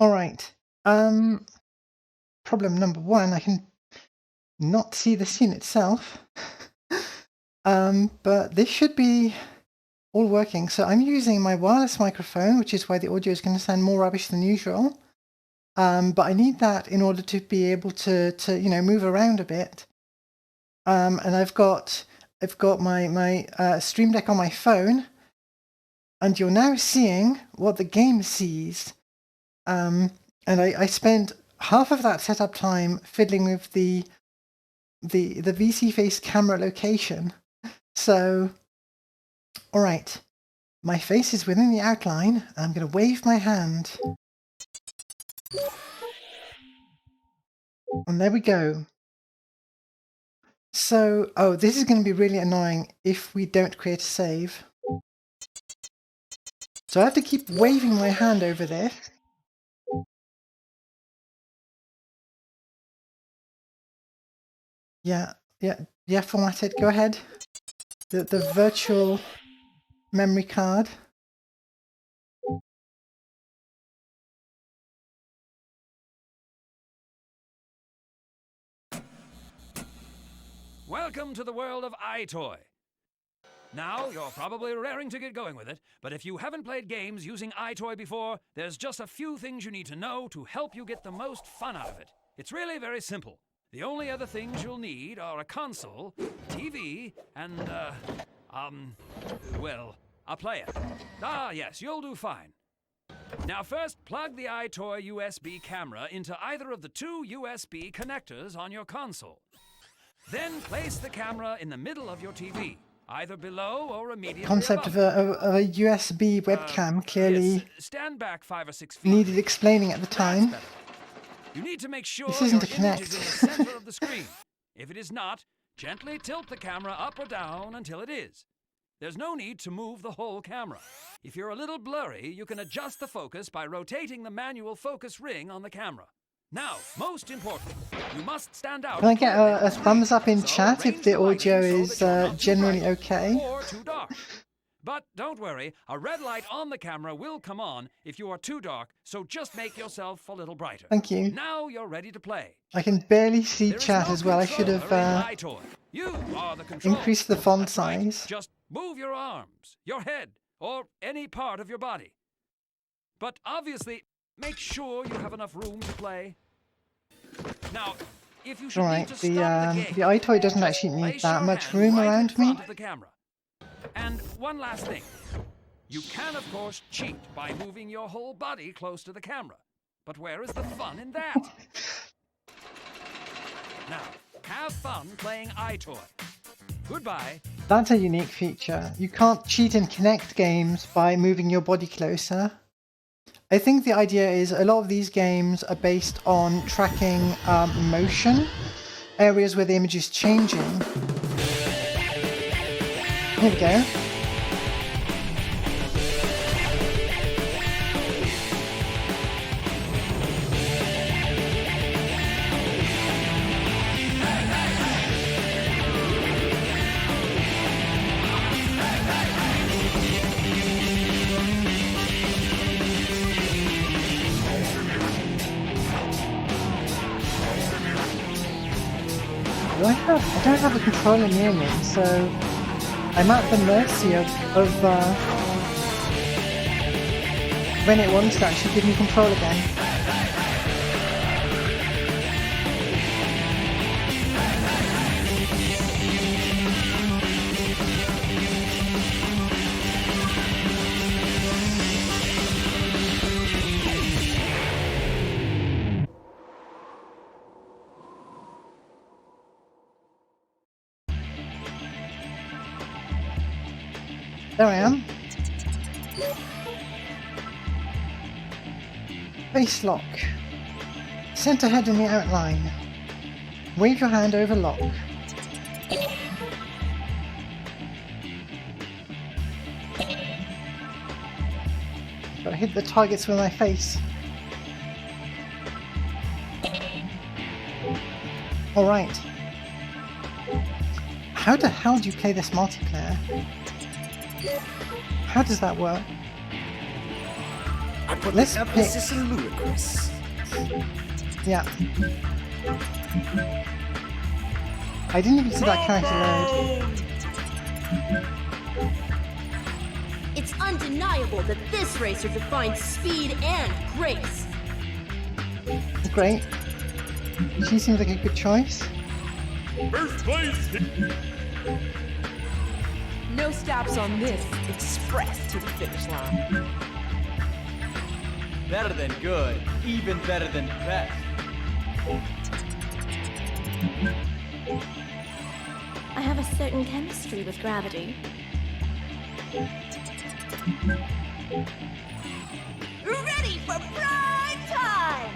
Alright. Problem number one, I can not see the scene itself. But this should be all working. So I'm using my wireless microphone, which is why the audio is going to sound more rubbish than usual. But I need that in order to be able to move around a bit. And I've got my Stream Deck on my phone, and you're now seeing what the game sees. And I spent half of that setup time fiddling with the VC face camera location. So, all right, my face is within the outline. I'm going to wave my hand. And there we go. So, oh, this is going to be really annoying if we don't create a save. So I have to keep waving my hand over this. Yeah, format it. Go ahead. The virtual memory card. Welcome to the world of iToy. Now, you're probably raring to get going with it, but if you haven't played games using iToy before, there's just a few things you need to know to help you get the most fun out of it. It's really very simple. The only other things you'll need are a console, TV, and, well, a player. Ah, yes, you'll do fine. Now first, plug the iToy USB camera into either of the two USB connectors on your console. Then place the camera in the middle of your TV, either below or immediately Concept above. of a USB webcam clearly Yes, stand back 5 or 6 feet. needed explaining at the time. That's better. You need to make sure This isn't your a image is in Kinect. the center of the screen. If it is not, gently tilt the camera up or down until it is. There's no need to move the whole camera. If you're a little blurry, you can adjust the focus by rotating the manual focus ring on the camera. Now, most important, you must stand out. Can I get a clearly. thumbs up in So chat arrange if the lighting audio so is that you're not too generally bright okay? or too dark. But don't worry, a red light on the camera will come on if you are too dark, so just make yourself a little brighter. Thank you. Now you're ready to play. I can barely see There is chat no as well. I should controller have in iToy. You are the controller. increased the font That's right. size. Just move your arms, your head, or any part of your body. But obviously, make sure you have enough room to play. Now, if you should Alright, need to stop the game, the iToy doesn't actually need place that your much hand room right in around me. front of the camera. And one last thing. You can, of course, cheat by moving your whole body close to the camera. But where is the fun in that? Now, have fun playing iToy. Goodbye. That's a unique feature. You can't cheat in Kinect games by moving your body closer. I think the idea is a lot of these games are based on tracking motion, areas where the image is changing. Here we go. I don't have a controller near me, so I'm at the mercy of when it wants to actually give me control again. There I am. Face lock. Center head in the outline. Wave your hand over lock. Gotta hit the targets with my face. Alright. How the hell do you play this multiplayer? How does that work? I put Let's the emphasis in ludicrous. Yeah. I didn't even see that character load. It's undeniable that this racer defines speed and grace. Great. She seems like a good choice. First place. No stops on this express to the finish line. Better than good, even better than best. I have a certain chemistry with gravity. Ready for prime time!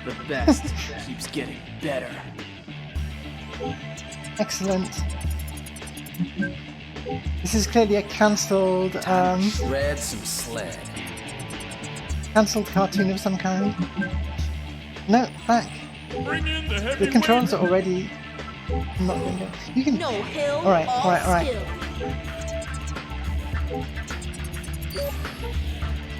The best keeps getting better. Excellent. This is clearly a cancelled Shred some sled. cancelled cartoon of some kind. No, back. Bring in the The heavyweight. controls are already not being good. You can. No hill, Alright, all alright. skill.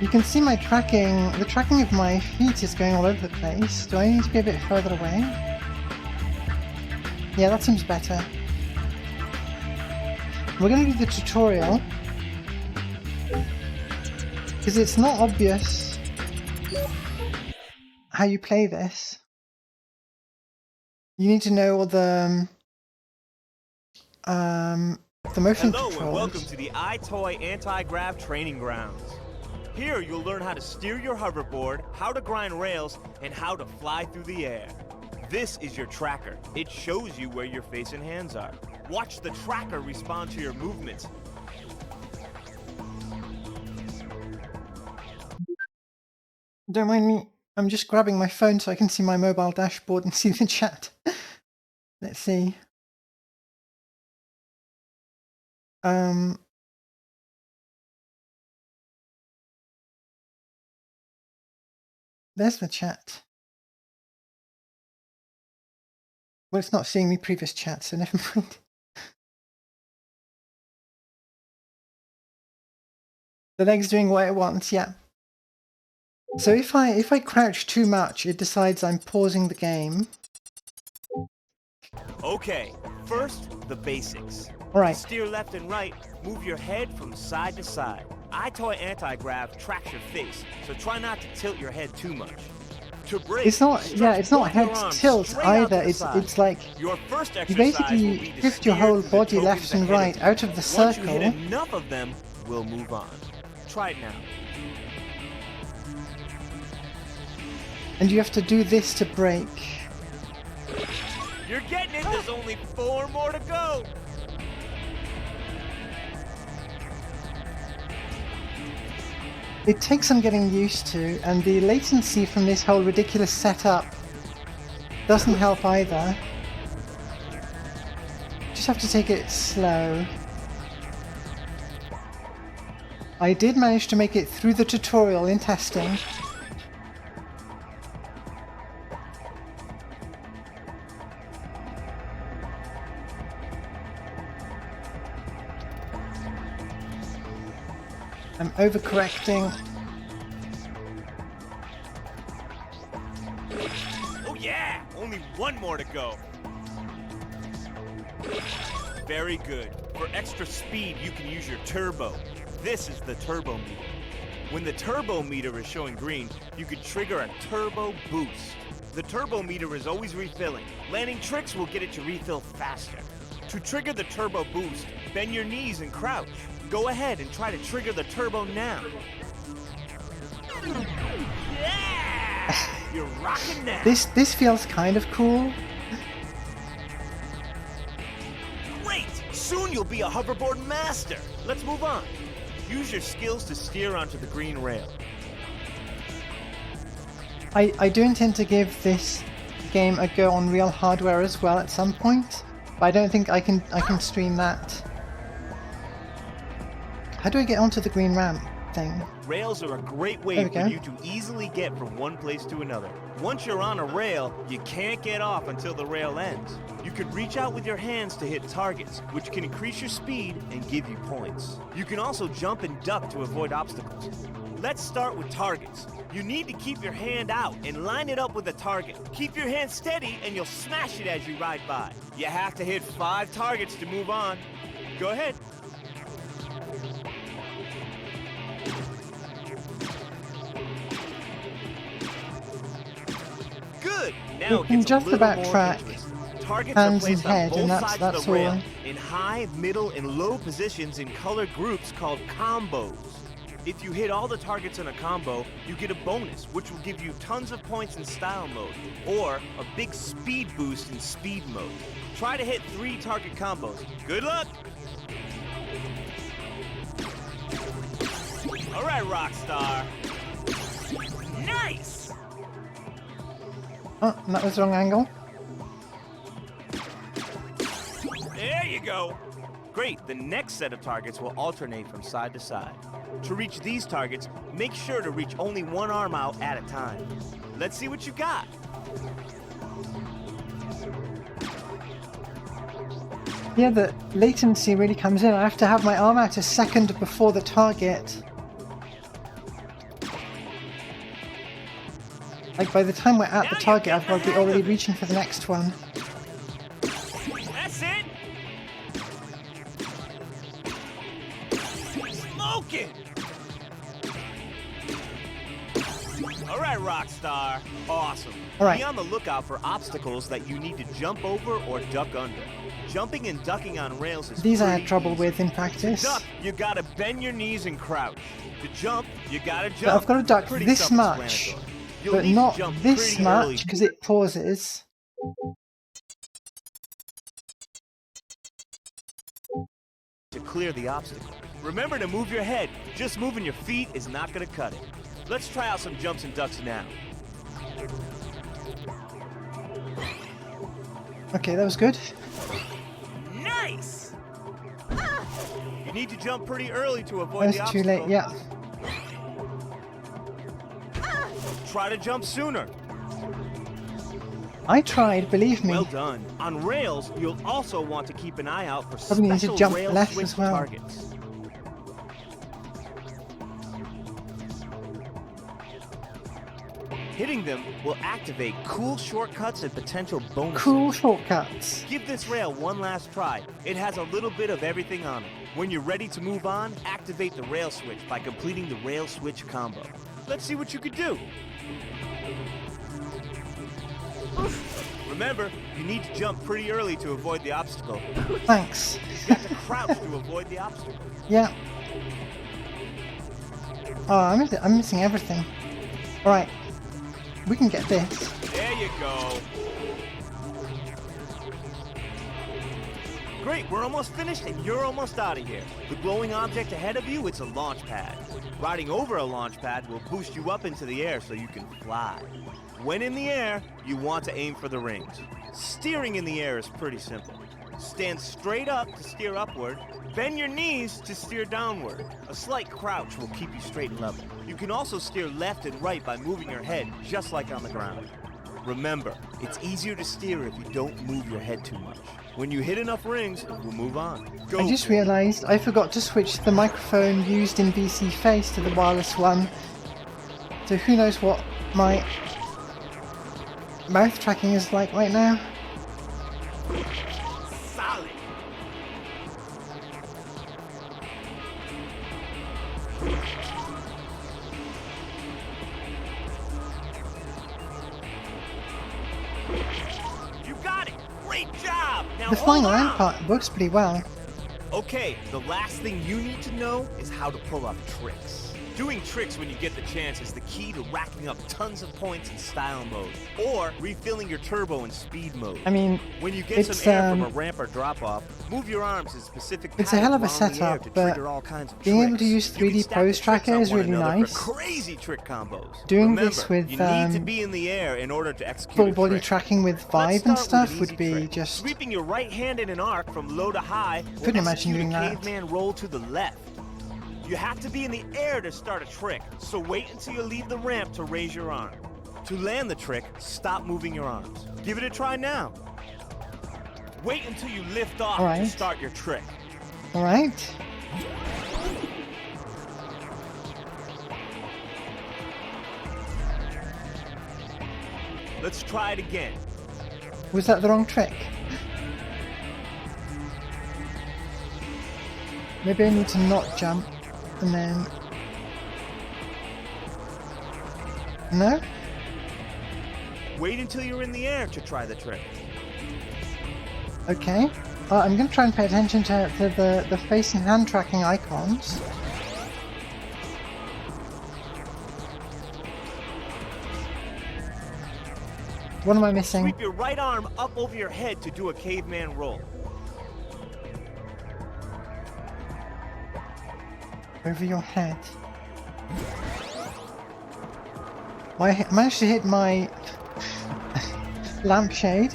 You can see my tracking. The tracking of my feet is going all over the place. Do I need to be a bit further away? Yeah, that seems better. We're going to do the tutorial because it's not obvious how you play this. You need to know all the motion Hello controls. and welcome to the iToy Anti-Grav Training Grounds. Here you'll learn how to steer your hoverboard, how to grind rails, and how to fly through the air. This is your tracker. It shows you where your face and hands are. Watch the tracker respond to your movements. Don't mind me. I'm just grabbing my phone so I can see my mobile dashboard and see the chat. Let's see. There's the chat. Well, it's not seeing me previous chat, so never mind. The leg's doing what it wants, yeah. So if I crouch too much, it decides I'm pausing the game. Okay, first, the basics. Alright. Steer left and right, move your head from side to side. iToy Anti-Grav tracks your face, so try not to tilt your head too much. To brake, It's not, yeah, it's not both your head arms tilt straight out to either. the side. It's like Your first you exercise will basically be to shift your steer whole through the body tokens left and ahead right you. out of the Once circle. you hit enough of them, we'll move on. Try it now. And you have to do this to brake. You're getting it. There's only 4 more to go. It takes some getting used to, and the latency from this whole ridiculous setup doesn't help either. Just have to take it slow. I did manage to make it through the tutorial in testing. I'm overcorrecting. Oh yeah! Only 1 more to go. Very good. For extra speed, you can use your turbo. This is the turbo meter. When the turbo meter is showing green, you can trigger a turbo boost. The turbo meter is always refilling. Landing tricks will get it to refill faster. To trigger the turbo boost, bend your knees and crouch. Go ahead and try to trigger the turbo now. Yeah! You're rocking now. This feels kind of cool. Great! Soon you'll be a hoverboard master. Let's move on. Use your skills to steer onto the green rail. I do intend to give this game a go on real hardware as well at some point, but I don't think I can stream that. How do I get onto the green ramp? thing. Rails are a great There way we for go. you to easily get from one place to another. Once you're on a rail, you can't get off until the rail ends. You can reach out with your hands to hit targets, which can increase your speed and give you points. You can also jump and duck to avoid obstacles. Let's start with targets. You need to keep your hand out and line it up with a target. Keep your hand steady and you'll smash it as you ride by. You have to hit 5 targets to move on. Go ahead. Good. Now You it can gets a just little about more track interesting. Targets hands are and placed on head, both and sides of that's the rail all. in high, middle, and low positions in colored groups called combos. If you hit all the targets in a combo, you get a bonus, which will give you tons of points in style mode, or a big speed boost in speed mode. Try to hit 3 target combos. Good luck! All right, Rockstar. Nice! Oh, that was the wrong angle. There you go. Great, the next set of targets will alternate from side to side. To reach these targets, make sure to reach only one arm out at a time. Let's see what you got. Yeah, the latency really comes in. I have to have my arm out a second before the target. Like, by the time we're at the target, I've got to be already reaching for the next one. That's it. Smoking. All right, Rockstar. Awesome. All right. Be on the lookout for obstacles that you need to jump over or duck under. Jumping and ducking on rails is These I pretty had trouble easy. with in To practice. duck, you gotta bend your knees and crouch. To jump, you gotta jump. But I've got to duck Pretty this much, self-explanatory. You'll but need to not jump this pretty early much because it pauses. to clear the obstacle. Remember to move your head. Just moving your feet is not gonna cut it. Let's try out some jumps and ducks now. Okay, that was good. Nice! You need to jump pretty early to That avoid was the too obstacle. late, yeah. Try to jump sooner. I tried, believe me. Well done. On rails, you'll also want to keep an eye out for Probably need to special jump rail left switch as well. targets. Hitting them will activate cool shortcuts and potential bonuses. Cool shortcuts. Give this rail one last try. It has a little bit of everything on it. When you're ready to move on, activate the rail switch by completing the rail switch combo. Let's see what you can do. Remember, you need to jump pretty early to avoid the obstacle. Thanks. You got to crouch to avoid the obstacle. Yeah. Oh, I'm missing everything. Alright. We can get this. There you go. Great, we're almost finished and you're almost out of here. The glowing object ahead of you, it's a launch pad. Riding over a launch pad will boost you up into the air so you can fly. When in the air, you want to aim for the rings. Steering in the air is pretty simple. Stand straight up to steer upward, bend your knees to steer downward. A slight crouch will keep you straight and level. You can also steer left and right by moving your head, just like on the ground. Remember, it's easier to steer if you don't move your head too much. When you hit enough rings, we'll move on. Go I just for it. realised I forgot to switch the microphone used in VC Face to the wireless one. So who knows what my mouth tracking is like right now. Solid. You got it. Great job. Now The flying hold around on. part works pretty well. Okay, the last thing you need to know is how to pull off tricks. Doing tricks when you get the chance is the key to racking up tons of points in style mode, or refilling your turbo in speed mode. I mean, When you get it's, some air from a ramp or drop off, move your arms in specific It's a hell of a patterns around the air setup, to but trigger all kinds of being able tricks. to use You can 3D stack pose the tricks tracker on is one really another nice. For crazy trick combos. Doing Remember, this with, you need to be in the air in order to execute full a body trick. tracking with Let's Vibe and start with stuff an would easy be trick. just... Sweeping your right hand in an arc from low to high will Couldn't imagine execute doing a that. caveman roll to the left. You have to be in the air to start a trick, so wait until you leave the ramp to raise your arm. To land the trick, stop moving your arms. Give it a try now. Wait until you lift off to start your trick. All right. Let's try it again. Was that the wrong trick? Maybe I need to not jump and then... No? Wait until you're in the air to try the trick. Okay. I'm going to try and pay attention to the face and hand tracking icons. What am I missing? Sweep your right arm up over your head to do a caveman roll. Over your head. I managed to hit my lampshade.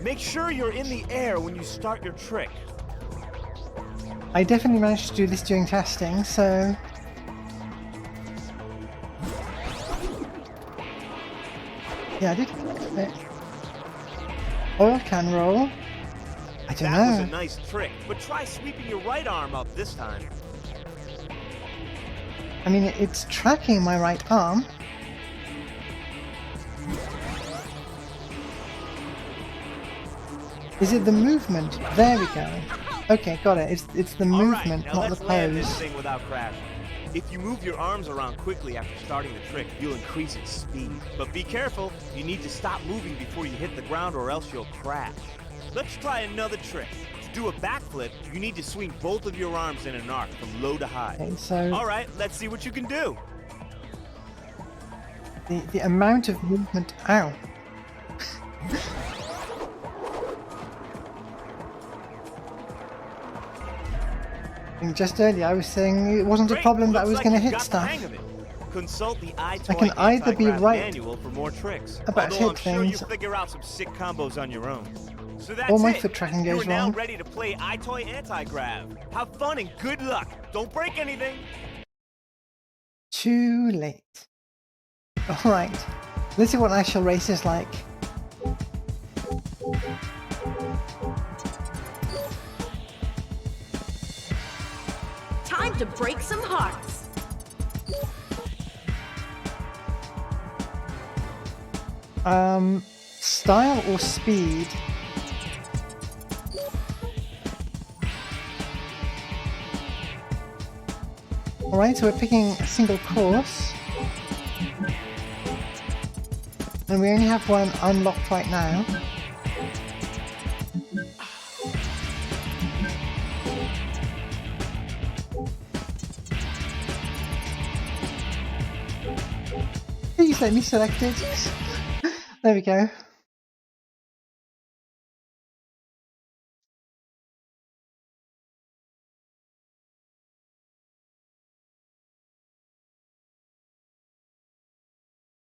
Make sure you're in the air when you start your trick. I definitely managed to do this during testing, so... Yeah, I did. Oil can roll. I don't know. That was a nice trick, but try sweeping your right arm up this time. I mean, it's tracking my right arm. Is it the movement? There we go. Okay, got it. It's the movement, now not let's the land this pose. thing without crashing. If you move your arms around quickly after starting the trick, you'll increase its speed. But be careful, you need to stop moving before you hit the ground or else you'll crash. Let's try another trick. To do a backflip, you need to swing both of your arms in an arc from low to high. Okay, so Alright, let's see what you can do. the amount of movement. Ow. And just earlier I was saying it wasn't a Great, problem that I looks was like going to you've hit got the stuff. hang of it. Consult the I can either be Anti-Grav right manual for more tricks. about Although I'm hit sure things, you'll figure out some sick combos on your own. So that's or my it. foot tracking You're goes now wrong. ready to play iToy Anti-Grav. Have fun and good luck. Don't break anything. Too late. Alright, let's see what an actual race is like. Time to break some hearts. Style or speed? Alright, so we're picking a single course. And we only have one unlocked right now. Please let me select it. There we go.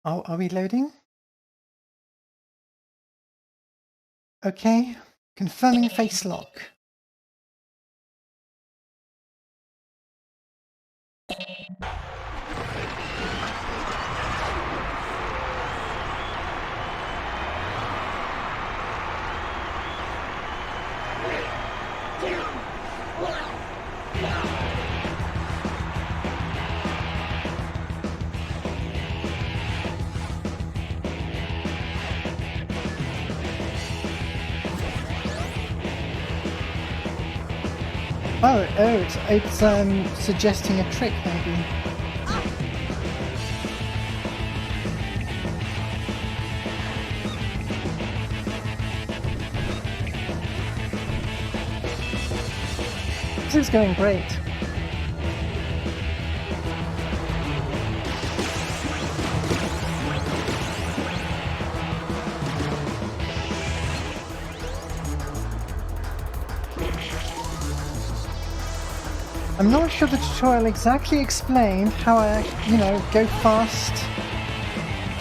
Oh, are we loading? Okay, confirming face lock. It's suggesting a trick maybe. This is going great. I'm not sure the tutorial exactly explained how I, go fast,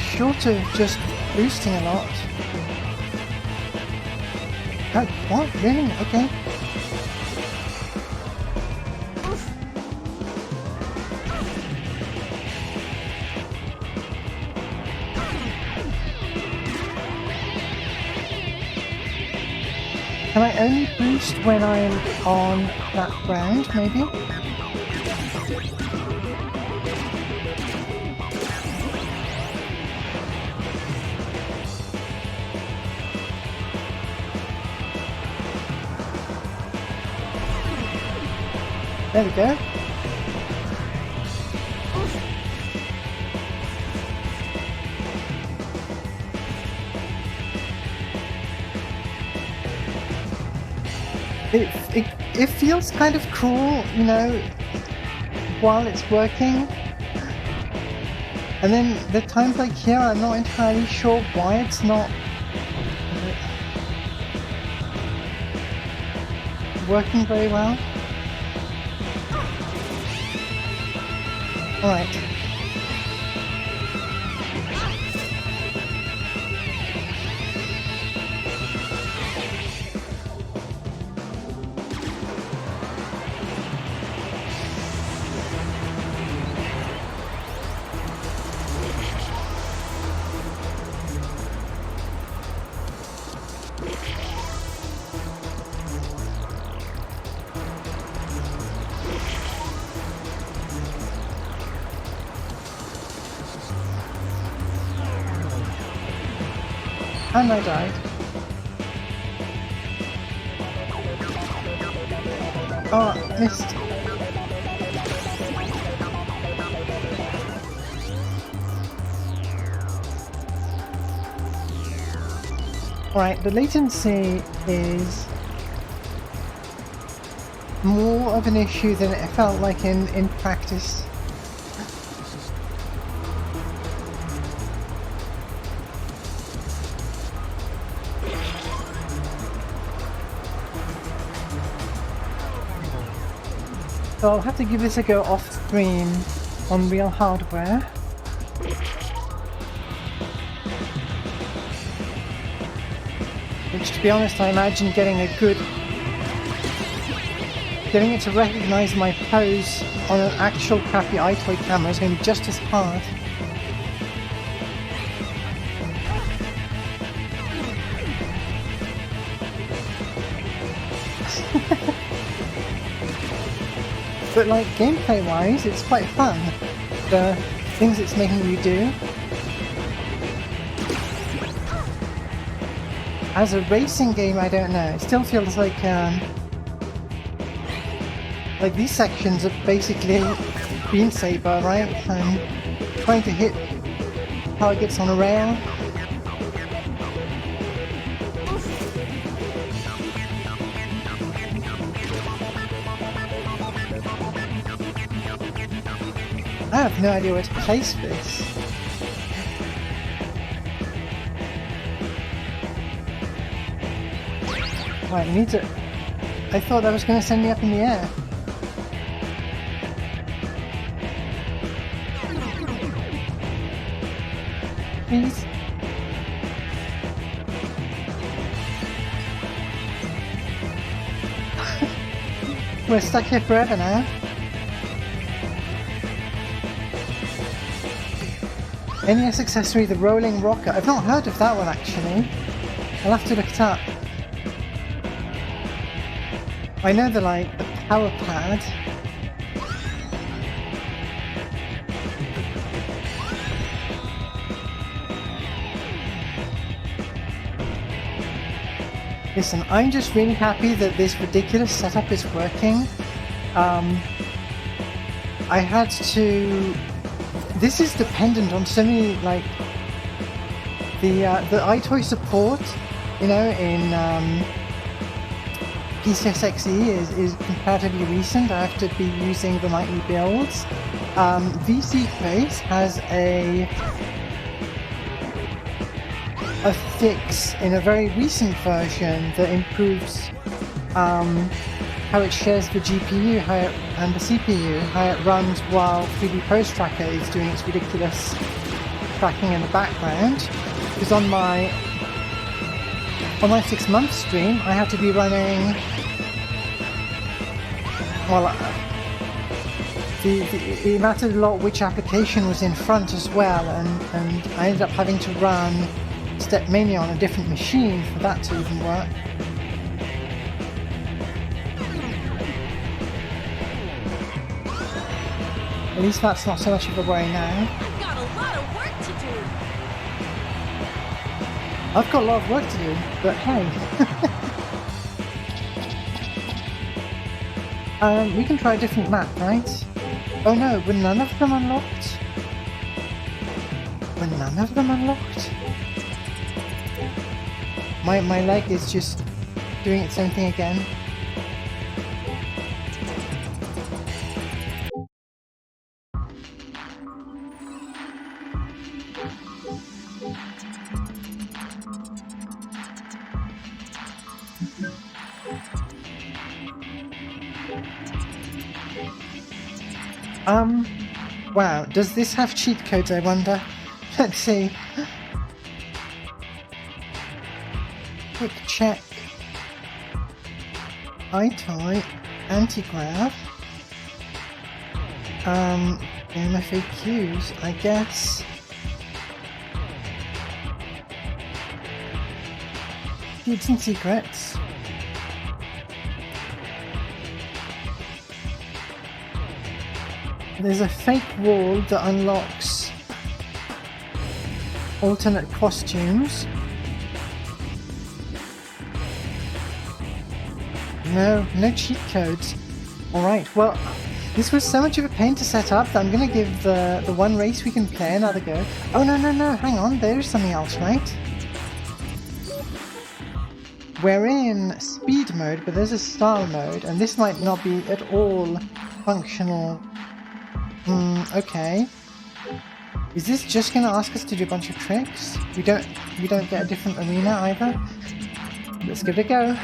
short of just boosting a lot. Oh, what? Really? Okay. Can I only boost when I'm on that ground, maybe? There we go. It feels kind of cool, you know, while it's working. And then the times like here, I'm not entirely sure why it's not working very well. Alright. And I died. Oh, missed. Right, the latency is more of an issue than it felt like in practice. So I'll have to give this a go off stream on real hardware. Which, to be honest, I imagine getting it to recognise my pose on an actual crappy iToy camera is going to be just as hard. But like gameplay wise, it's quite fun. The things it's making you do. As a racing game, I don't know. It still feels like these sections are basically Bean Saber, right? Trying to hit targets on a rail. I have no idea where to place this. Right, I need to... I thought that was going to send me up in the air. Please. We're stuck here forever now. NES accessory, the rolling rocker. I've not heard of that one actually. I'll have to look it up. I know the the power pad. Listen, I'm just really happy that this ridiculous setup is working. I had to... This is dependent on so many, like, the iToy support, you know, in PCSXE is comparatively recent. I have to be using the nightly builds. VC Face has a fix in a very recent version that improves how it shares the GPU and the CPU, how it runs while 3D Pose Tracker is doing its ridiculous tracking in the background. Because on my 6-month stream, I had to be running, well, it mattered a lot which application was in front as well, and I ended up having to run Step Mania on a different machine for that to even work. At least that's not so much of a worry now. Got a lot of work to do. I've got a lot of work to do, but hey. We can try a different map, right? Oh no, were none of them unlocked? Were none of them unlocked? My leg is just doing its own thing again. Wow, does this have cheat codes, I wonder? Let's see. Quick check. iToy, anti-grav. Game FAQs, I guess. Hidden and secrets. There's a fake wall that unlocks alternate costumes. No cheat codes. Alright, well, this was so much of a pain to set up that I'm going to give the one race we can play another go. Oh no, hang on, there's something else, right? We're in speed mode, but there's a style mode, and this might not be at all functional. Okay. Is this just gonna ask us to do a bunch of tricks? We don't get a different arena either? Let's give it a go.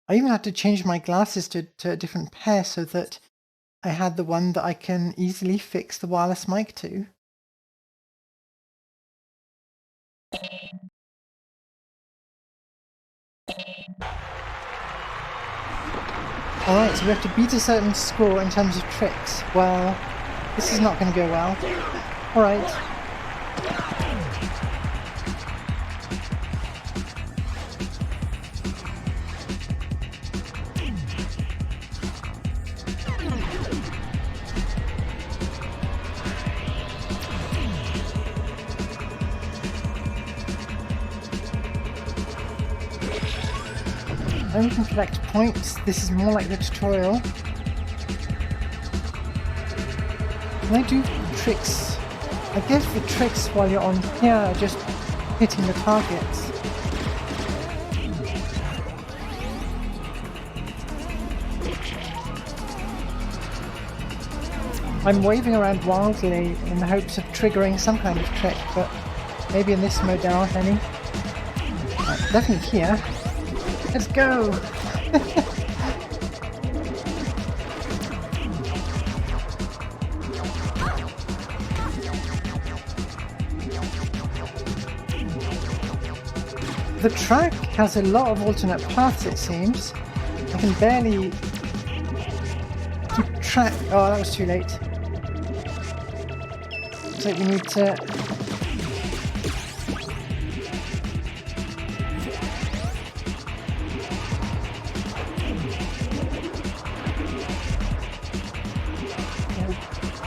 I even had to change my glasses to a different pair so that I had the one that I can easily fix the wireless mic to. Alright, so we have to beat a certain score in terms of tricks. Well, this is not going to go well. Alright. Then we can collect points. This is more like the tutorial. Can I do tricks? I guess the tricks while you're on here are just hitting the targets. I'm waving around wildly in the hopes of triggering some kind of trick, but maybe in this mode there aren't any. Definitely here. Let's go! The track has a lot of alternate paths, it seems. I can barely keep track. Oh, that was too late. So we need to.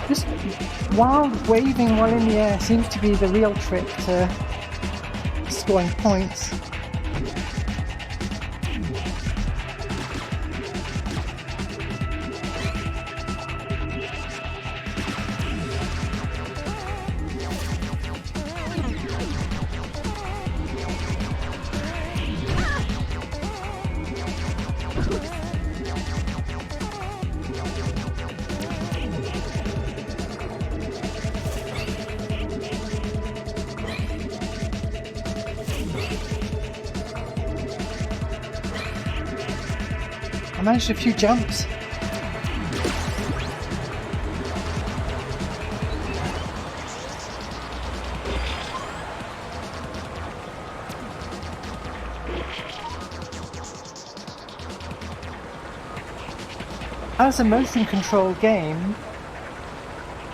Just wild waving while in the air seems to be the real trick to scoring points. I managed a few jumps. As a motion control game,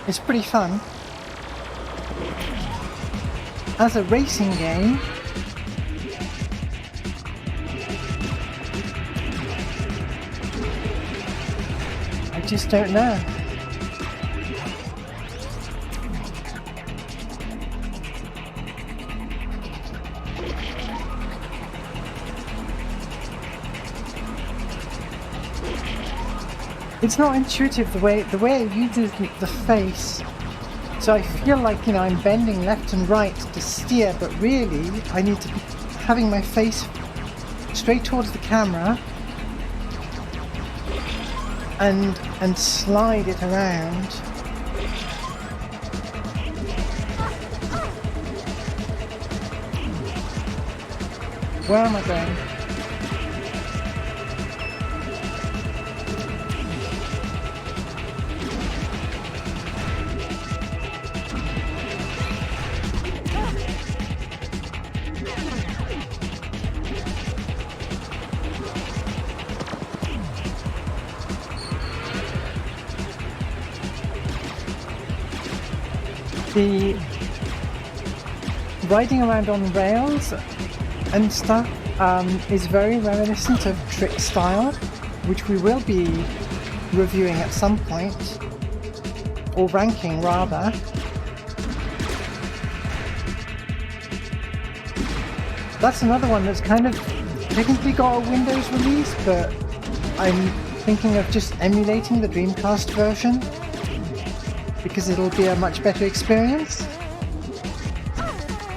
it's pretty fun. as a racing game, I just don't know. It's not intuitive the way it uses the face. So I feel like, you know, I'm bending left and right to steer, but really I need to be having my face straight towards the camera and slide it around. Where am I going? The riding around on rails and stuff is very reminiscent of Trick style, which we will be reviewing at some point, or ranking rather. That's another one that's kind of technically got a Windows release, but I'm thinking of just emulating the Dreamcast version, because it'll be a much better experience.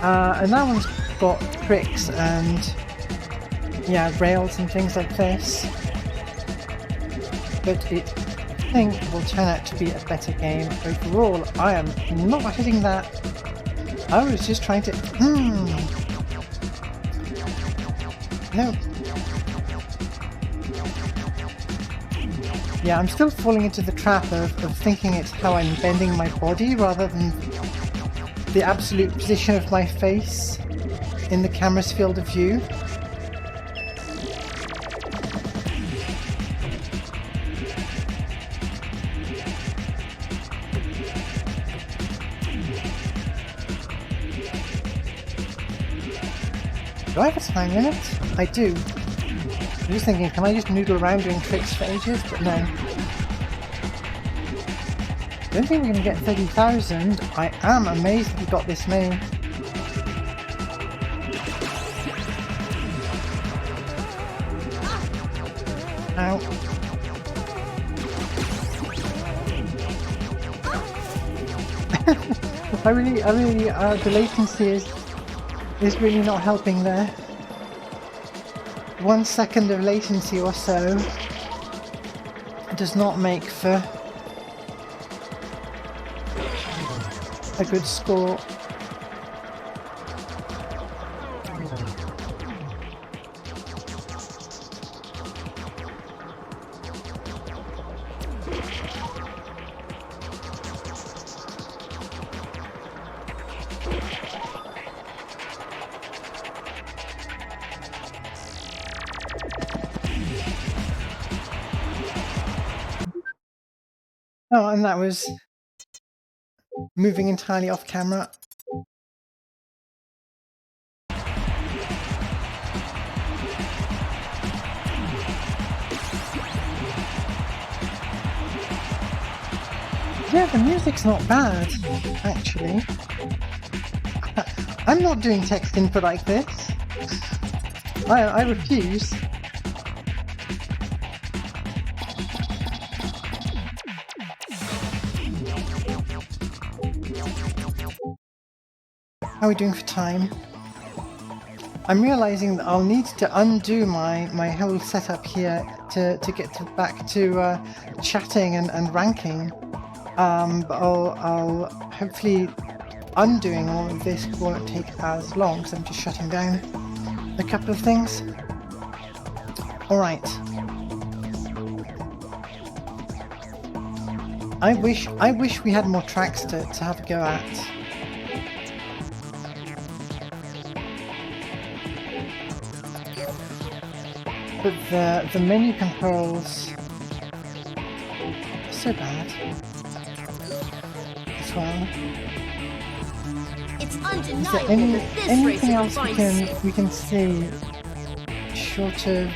And that one's got tricks and yeah, rails and things like this. But I think it will turn out to be a better game overall. I am not hitting that. I was just trying to... No. Yeah, I'm still falling into the trap of thinking it's how I'm bending my body rather than the absolute position of my face in the camera's field of view. Do I have a time limit? I do. I'm just thinking, can I just noodle around doing tricks for ages? But no. I don't think we're going to get 30,000. I am amazed that we got this many. Ow. I really, the latency is really not helping there. 1 second of latency or so does not make for a good score. Oh, and that was moving entirely off camera. Yeah, the music's not bad, actually. I'm not doing text input like this. I refuse. How are we doing for time? I'm realizing that I'll need to undo my whole setup here to get back to chatting and ranking. But I'll hopefully undoing all of this won't take as long because I'm just shutting down a couple of things. Alright. I wish we had more tracks to have a go at. But the menu controls are so bad as well. It's Is there undeniable that this anything racer else defines we can see short of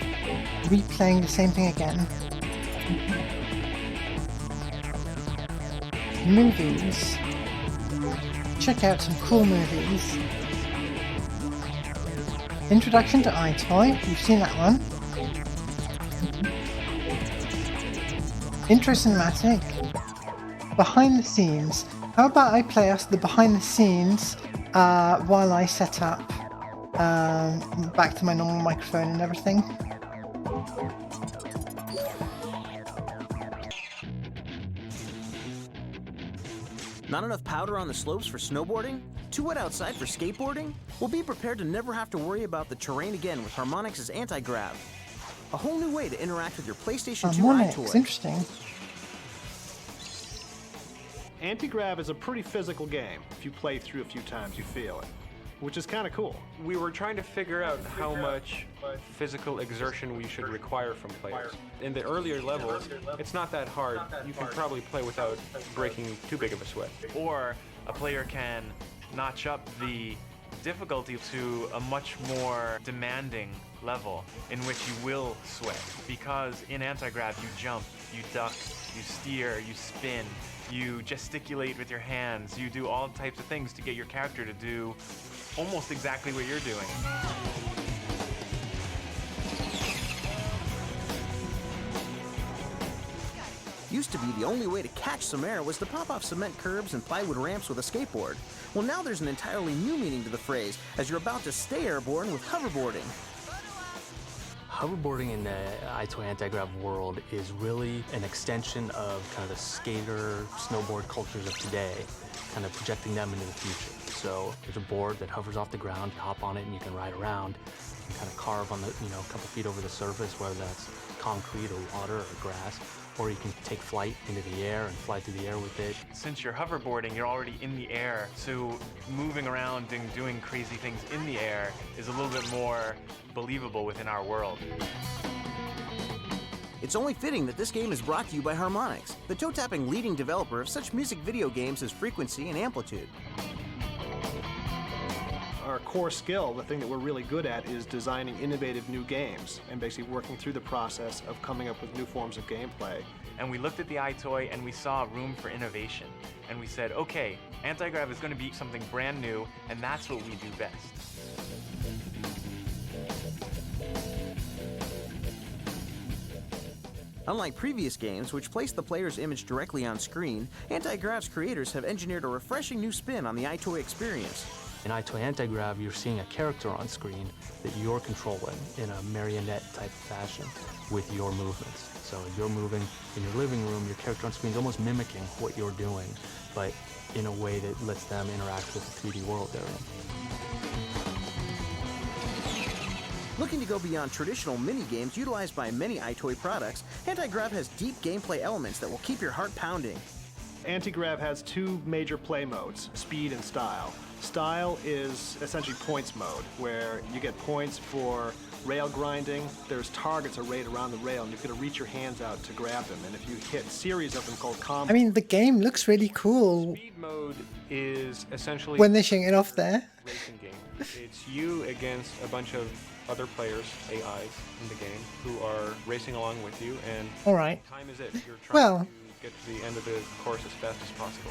replaying the same thing again? Movies. Check out some cool movies. Introduction to iToy, you've seen that one. Intro cinematic. Behind the scenes. How about I play us the behind the scenes while I set up back to my normal microphone and everything. Not enough powder on the slopes for snowboarding? Too wet outside for skateboarding? Well, be prepared to never have to worry about the terrain again with Harmonix's anti-grav. A whole new way to interact with your PlayStation 2 iToy. Interesting. Anti-grav is a pretty physical game. If you play through a few times, you feel it, which is kind of cool. We were trying to figure out how much physical exertion we should require from players. In the earlier levels, it's not that hard. You can probably play without breaking too big of a sweat. Or a player can notch up the difficulty to a much more demanding level in which you will sweat. Because in anti-grav, you jump, you duck, you steer, you spin, you gesticulate with your hands, you do all types of things to get your character to do almost exactly what you're doing. Used to be the only way to catch some air was to pop off cement curbs and plywood ramps with a skateboard. Well, now there's an entirely new meaning to the phrase, as you're about to stay airborne with hoverboarding. Hoverboarding in the iToy Anti-Grav world is really an extension of kind of the skater, snowboard cultures of today, kind of projecting them into the future. So there's a board that hovers off the ground, you hop on it and you can ride around. You can kind of carve on the, a couple feet over the surface, whether that's concrete or water or grass, or you can take flight into the air and fly through the air with it. Since you're hoverboarding, you're already in the air, so moving around and doing crazy things in the air is a little bit more believable within our world. It's only fitting that this game is brought to you by Harmonix, the toe-tapping leading developer of such music video games as Frequency and Amplitude. Our core skill, the thing that we're really good at, is designing innovative new games and basically working through the process of coming up with new forms of gameplay. And we looked at the iToy and we saw room for innovation. And we said, okay, anti-grav is going to be something brand new, and that's what we do best. Unlike previous games, which place the player's image directly on screen, Anti-Grav's creators have engineered a refreshing new spin on the iToy experience. In iToy Anti-Grav, you're seeing a character on screen that you're controlling in a marionette type of fashion with your movements. So you're moving in your living room, your character on screen is almost mimicking what you're doing, but in a way that lets them interact with the 3D world they're in. Looking to go beyond traditional mini-games utilized by many iToy products, Anti-Grav has deep gameplay elements that will keep your heart pounding. Anti-Grav has two major play modes, speed and style. Style is essentially points mode, where you get points for rail grinding. There's targets arrayed around the rail, and you've got to reach your hands out to grab them. And if you hit series of them called combos... I mean, the game looks really cool. Speed mode is essentially... when they're showing it off there. Racing game. It's you against a bunch of other players, AIs, in the game, who are racing along with you, and all right. Time is it. You're trying to get to the end of the course as fast as possible.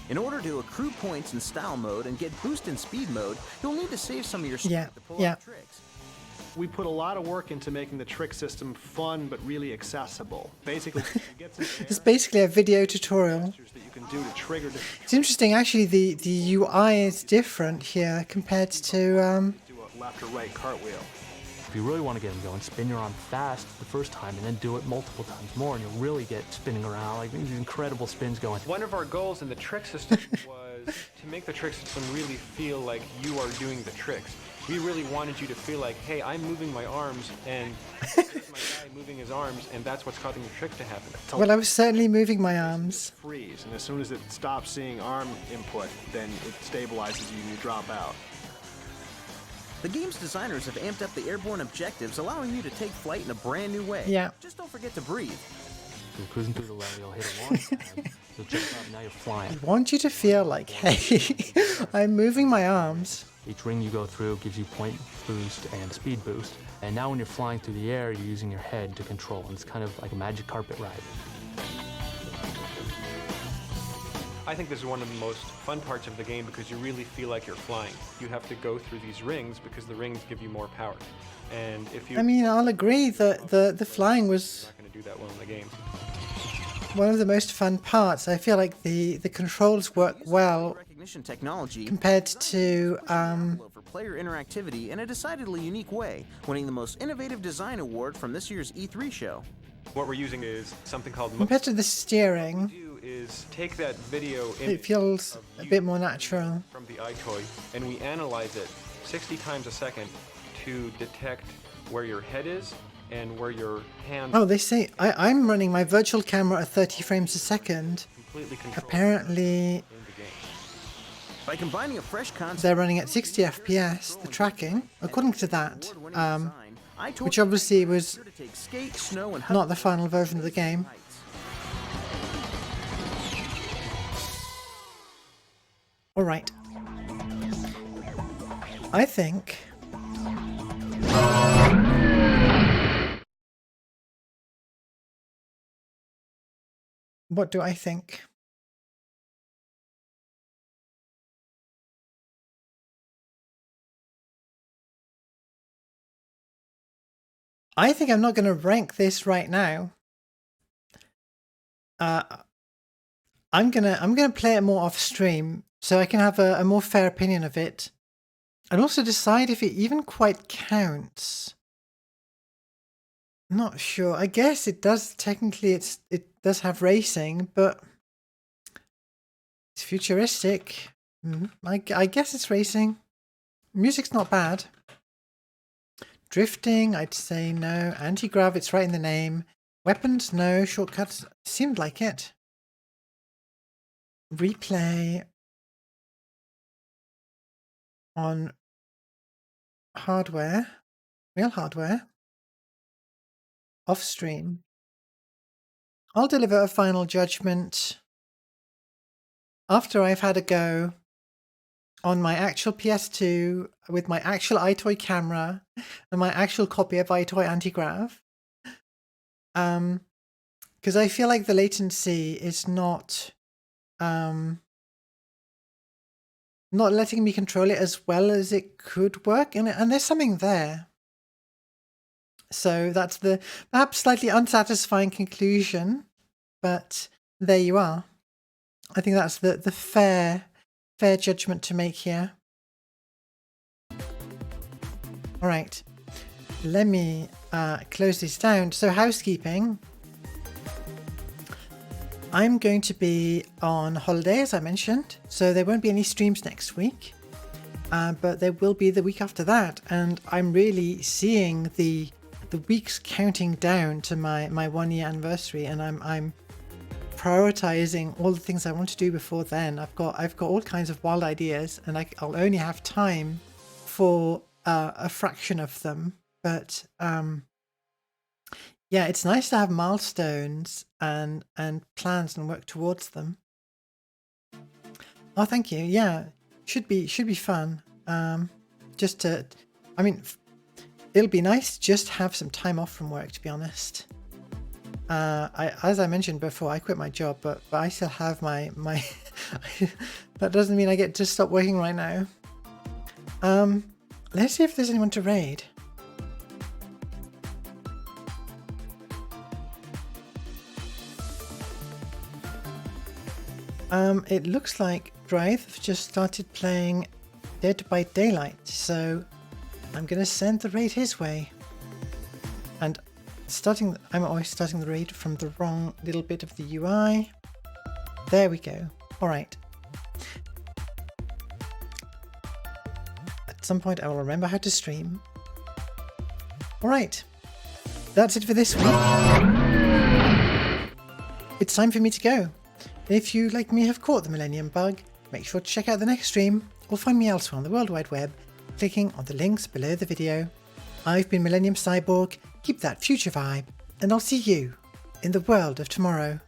In order to accrue points in style mode and get boost in speed mode, you'll need to save some of your strength to pull out tricks. We put a lot of work into making the trick system fun but really accessible. Basically, you get some it's basically a video tutorial. that you can do to trigger It's interesting, actually, the UI is different here compared to do a left or right cartwheel. If you really want to get them going, spin your arm fast the first time and then do it multiple times more, and you'll really get spinning around, like these incredible spins going. One of our goals in the trick system was to make the trick system really feel like you are doing the tricks. We really wanted you to feel like, hey, I'm moving my arms, and this is my guy moving his arms, and that's what's causing the trick to happen. Well, I was certainly moving my arms. Freeze, and as soon as it stops seeing arm input, then it stabilizes you and you drop out. The game's designers have amped up the airborne objectives, allowing you to take flight in a brand new way. Yeah. Just don't forget to breathe. You're cruising through the level, you'll hit a launch pad. So check it out, now you're flying. I want you to feel like, hey, I'm moving my arms. Each ring you go through gives you point boost and speed boost. And now when you're flying through the air, you're using your head to control. And it's kind of like a magic carpet ride. I think this is one of the most fun parts of the game because you really feel like you're flying. You have to go through these rings because the rings give you more power. And if you... I mean, I'll agree that the flying was not going to do that well in the game. One of the most fun parts. I feel like the controls work well Recognition technology compared to for player interactivity in a decidedly unique way, winning the most innovative design award from this year's E3 show. What we're using is something called... compared to the steering. Is take that video It feels a bit more natural from the iToy and we analyze it 60 times a second to detect where your head is and where your hands. Oh, they say I'm running my virtual camera at 30 frames a second. Completely controlled Apparently, by combining a fresh concept, they're running at 60 FPS. The tracking, according to that, which obviously was not the final version of the game. All right. I think what do I think? I think I'm not going to rank this right now. I'm gonna play it more off stream so I can have a more fair opinion of it, and also decide if it even quite counts. Not sure. I guess it does technically. It does have racing, but it's futuristic. I guess it's racing. Music's not bad. Drifting, I'd say no. Anti-grav, it's right in the name. Weapons, no. Shortcuts, seemed like it. Replay on hardware, real hardware, off stream. I'll deliver a final judgment after I've had a go on my actual PS2 with my actual iToy camera and my actual copy of iToy Anti-Grav. Because I feel like the latency is not letting me control it as well as it could work, and there's something there. So that's the perhaps slightly unsatisfying conclusion, but there you are. I think that's the fair judgment to make here. All right, let me close this down. So housekeeping. I'm going to be on holiday, as I mentioned, so there won't be any streams next week, but there will be the week after that, and I'm really seeing the weeks counting down to my 1 year anniversary, and I'm prioritizing all the things I want to do before then. I've got all kinds of wild ideas, and I'll only have time for a fraction of them, but yeah, it's nice to have milestones and plans and work towards them. Oh, thank you. Yeah, should be fun. Just to, I mean, it'll be nice to just have some time off from work, to be honest. As I mentioned before, I quit my job, but I still have my that doesn't mean I get to stop working right now. Let's see if there's anyone to raid. It looks like Drive just started playing Dead by Daylight, so I'm gonna send the raid his way. And I'm always starting the raid from the wrong little bit of the UI. There we go. All right. At some point I will remember how to stream. All right. That's it for this week. It's time for me to go. If you, like me, have caught the Millennium Bug, make sure to check out the next stream or find me elsewhere on the World Wide Web, clicking on the links below the video. I've been Millennium Cyborg, keep that future vibe, and I'll see you in in the world of tomorrow.